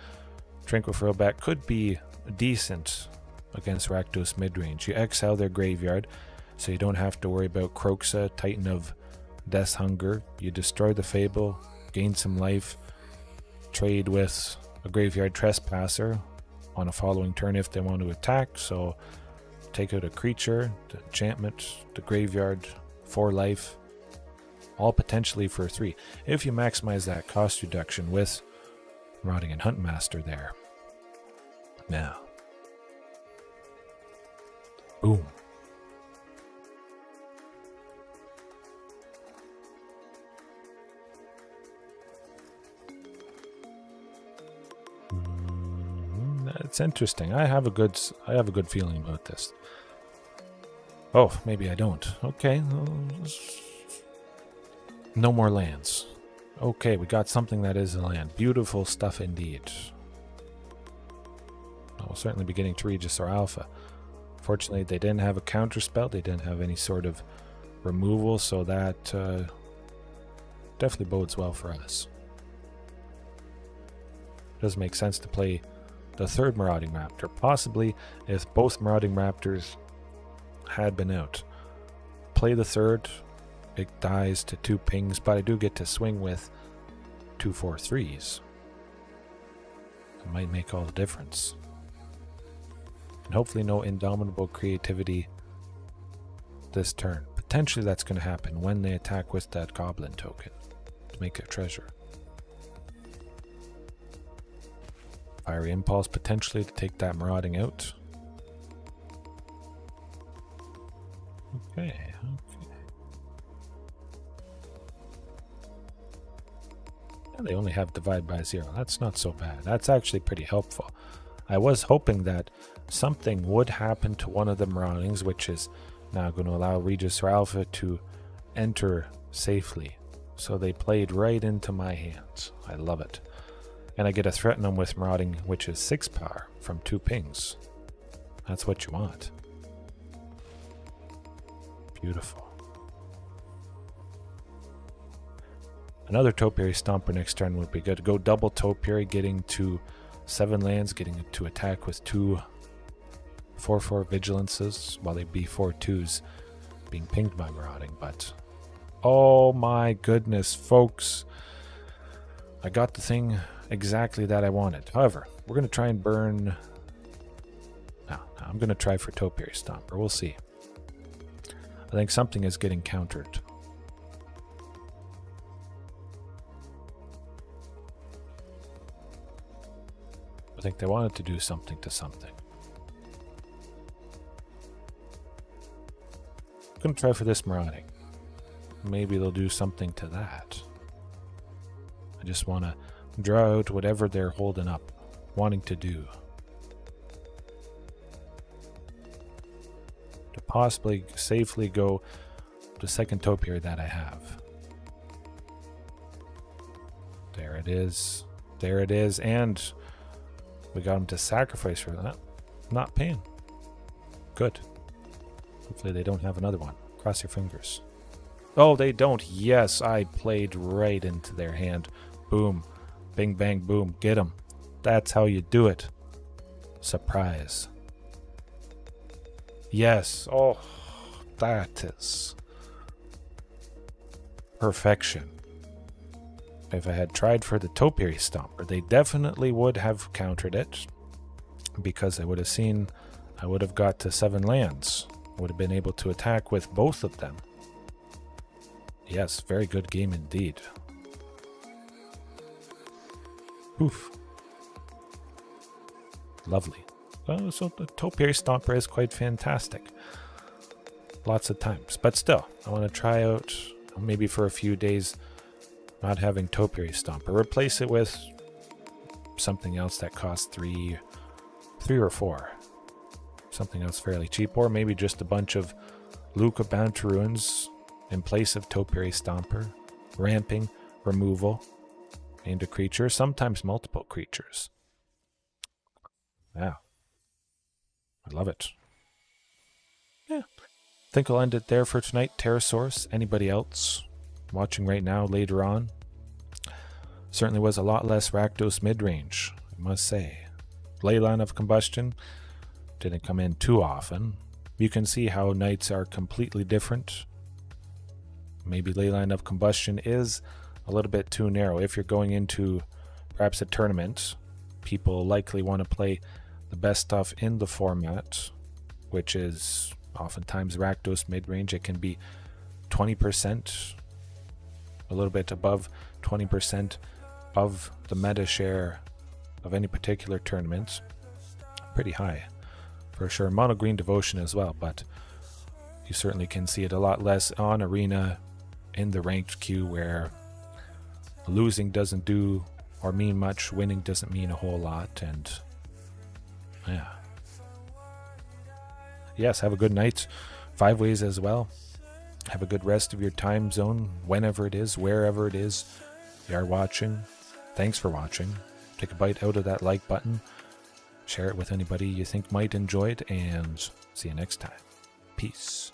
Tranquil Throwback could be decent against Rakdos midrange. You exile their graveyard, so you don't have to worry about Kroxa, Titan of Death's Hunger. You destroy the Fable, gain some life, trade with a Graveyard Trespasser on a following turn if they want to attack. So take out a creature, the enchantment, the graveyard, 4 life, all potentially for 3. If you maximize that cost reduction with Marauding and Huntmaster there. Now, boom. It's interesting. I have a good feeling about this. Oh, maybe I don't. Okay. No more lands. Okay, we got something that is a land. Beautiful stuff indeed. I'll certainly be getting to Regis or Alpha. Fortunately, they didn't have a counter spell. They didn't have any sort of removal, so that definitely bodes well for us. Does make sense to play the third Marauding Raptor, possibly if both Marauding Raptors had been out. Play the third, it dies to 2 pings, but I do get to swing with 2 4/3s. It might make all the difference. And hopefully no Indomitable Creativity this turn. Potentially that's going to happen when they attack with that Goblin token to make a treasure. Fiery Impulse potentially to take that Marauding out. Okay. And they only have Divide by 0. That's not so bad. That's actually pretty helpful. I was hoping that something would happen to one of the Maraudings, which is now going to allow Regis or Alpha to enter safely. So they played right into my hands. I love it. And I get to threaten them with Marauding, which is 6 power from 2 pings. That's what you want. Beautiful. Another Topiary Stomper next turn would be good. Go double Topiary, getting to 7 lands, getting to attack with 2 4/4 Vigilances, while they be 4/2s being pinged by Marauding. But oh my goodness, folks, I got the thing exactly that I wanted. However, we're going to try and burn. No, I'm going to try for Topiary Stomper. We'll see. I think something is getting countered. I think they wanted to do something to something. I'm going to try for this Marauding. Maybe they'll do something to that. I just want to draw out whatever they're holding up, wanting to do. To possibly safely go the second Topiary that I have. There it is. There it is. And we got him to sacrifice for that. Not paying. Good. Hopefully they don't have another one. Cross your fingers. Oh, they don't. Yes, I played right into their hand. Boom. Bing, bang, boom. Get them. That's how you do it. Surprise. Yes. Oh, that is perfection. If I had tried for the Topiary Stomper, they definitely would have countered it, because I would have seen I would have got to 7 lands. I would have been able to attack with both of them. Yes, very good game indeed. Oof. Lovely. So the Topiary Stomper is quite fantastic. Lots of times. But still, I want to try out, maybe for a few days, not having Topiary Stomper. Replace it with something else that costs 3 or 4. Something else fairly cheap. Or maybe just a bunch of Luca Bound to Ruins in place of Topiary Stomper. Ramping, removal, and a creature. Sometimes multiple creatures. Yeah. I love it. Yeah. I think I'll end it there for tonight. Pterosaurus. Anybody else watching right now later on? Certainly was a lot less Rakdos midrange, I must say. Leyline of Combustion didn't come in too often. You can see how Knights are completely different. Maybe Leyline of Combustion is a little bit too narrow. If you're going into perhaps a tournament, people likely want to play the best stuff in the format, which is oftentimes Rakdos midrange. It can be 20%, a little bit above 20% of the meta share of any particular tournament. Pretty high, for sure. Mono Green Devotion as well, but you certainly can see it a lot less on Arena in the ranked queue, where losing doesn't do or mean much, winning doesn't mean a whole lot, and yeah. Yes, have a good night. 5 ways as well. Have a good rest of your time zone, whenever it is, wherever it is you are watching. Thanks for watching. Take a bite out of that like button. Share it with anybody you think might enjoy it, and see you next time. Peace.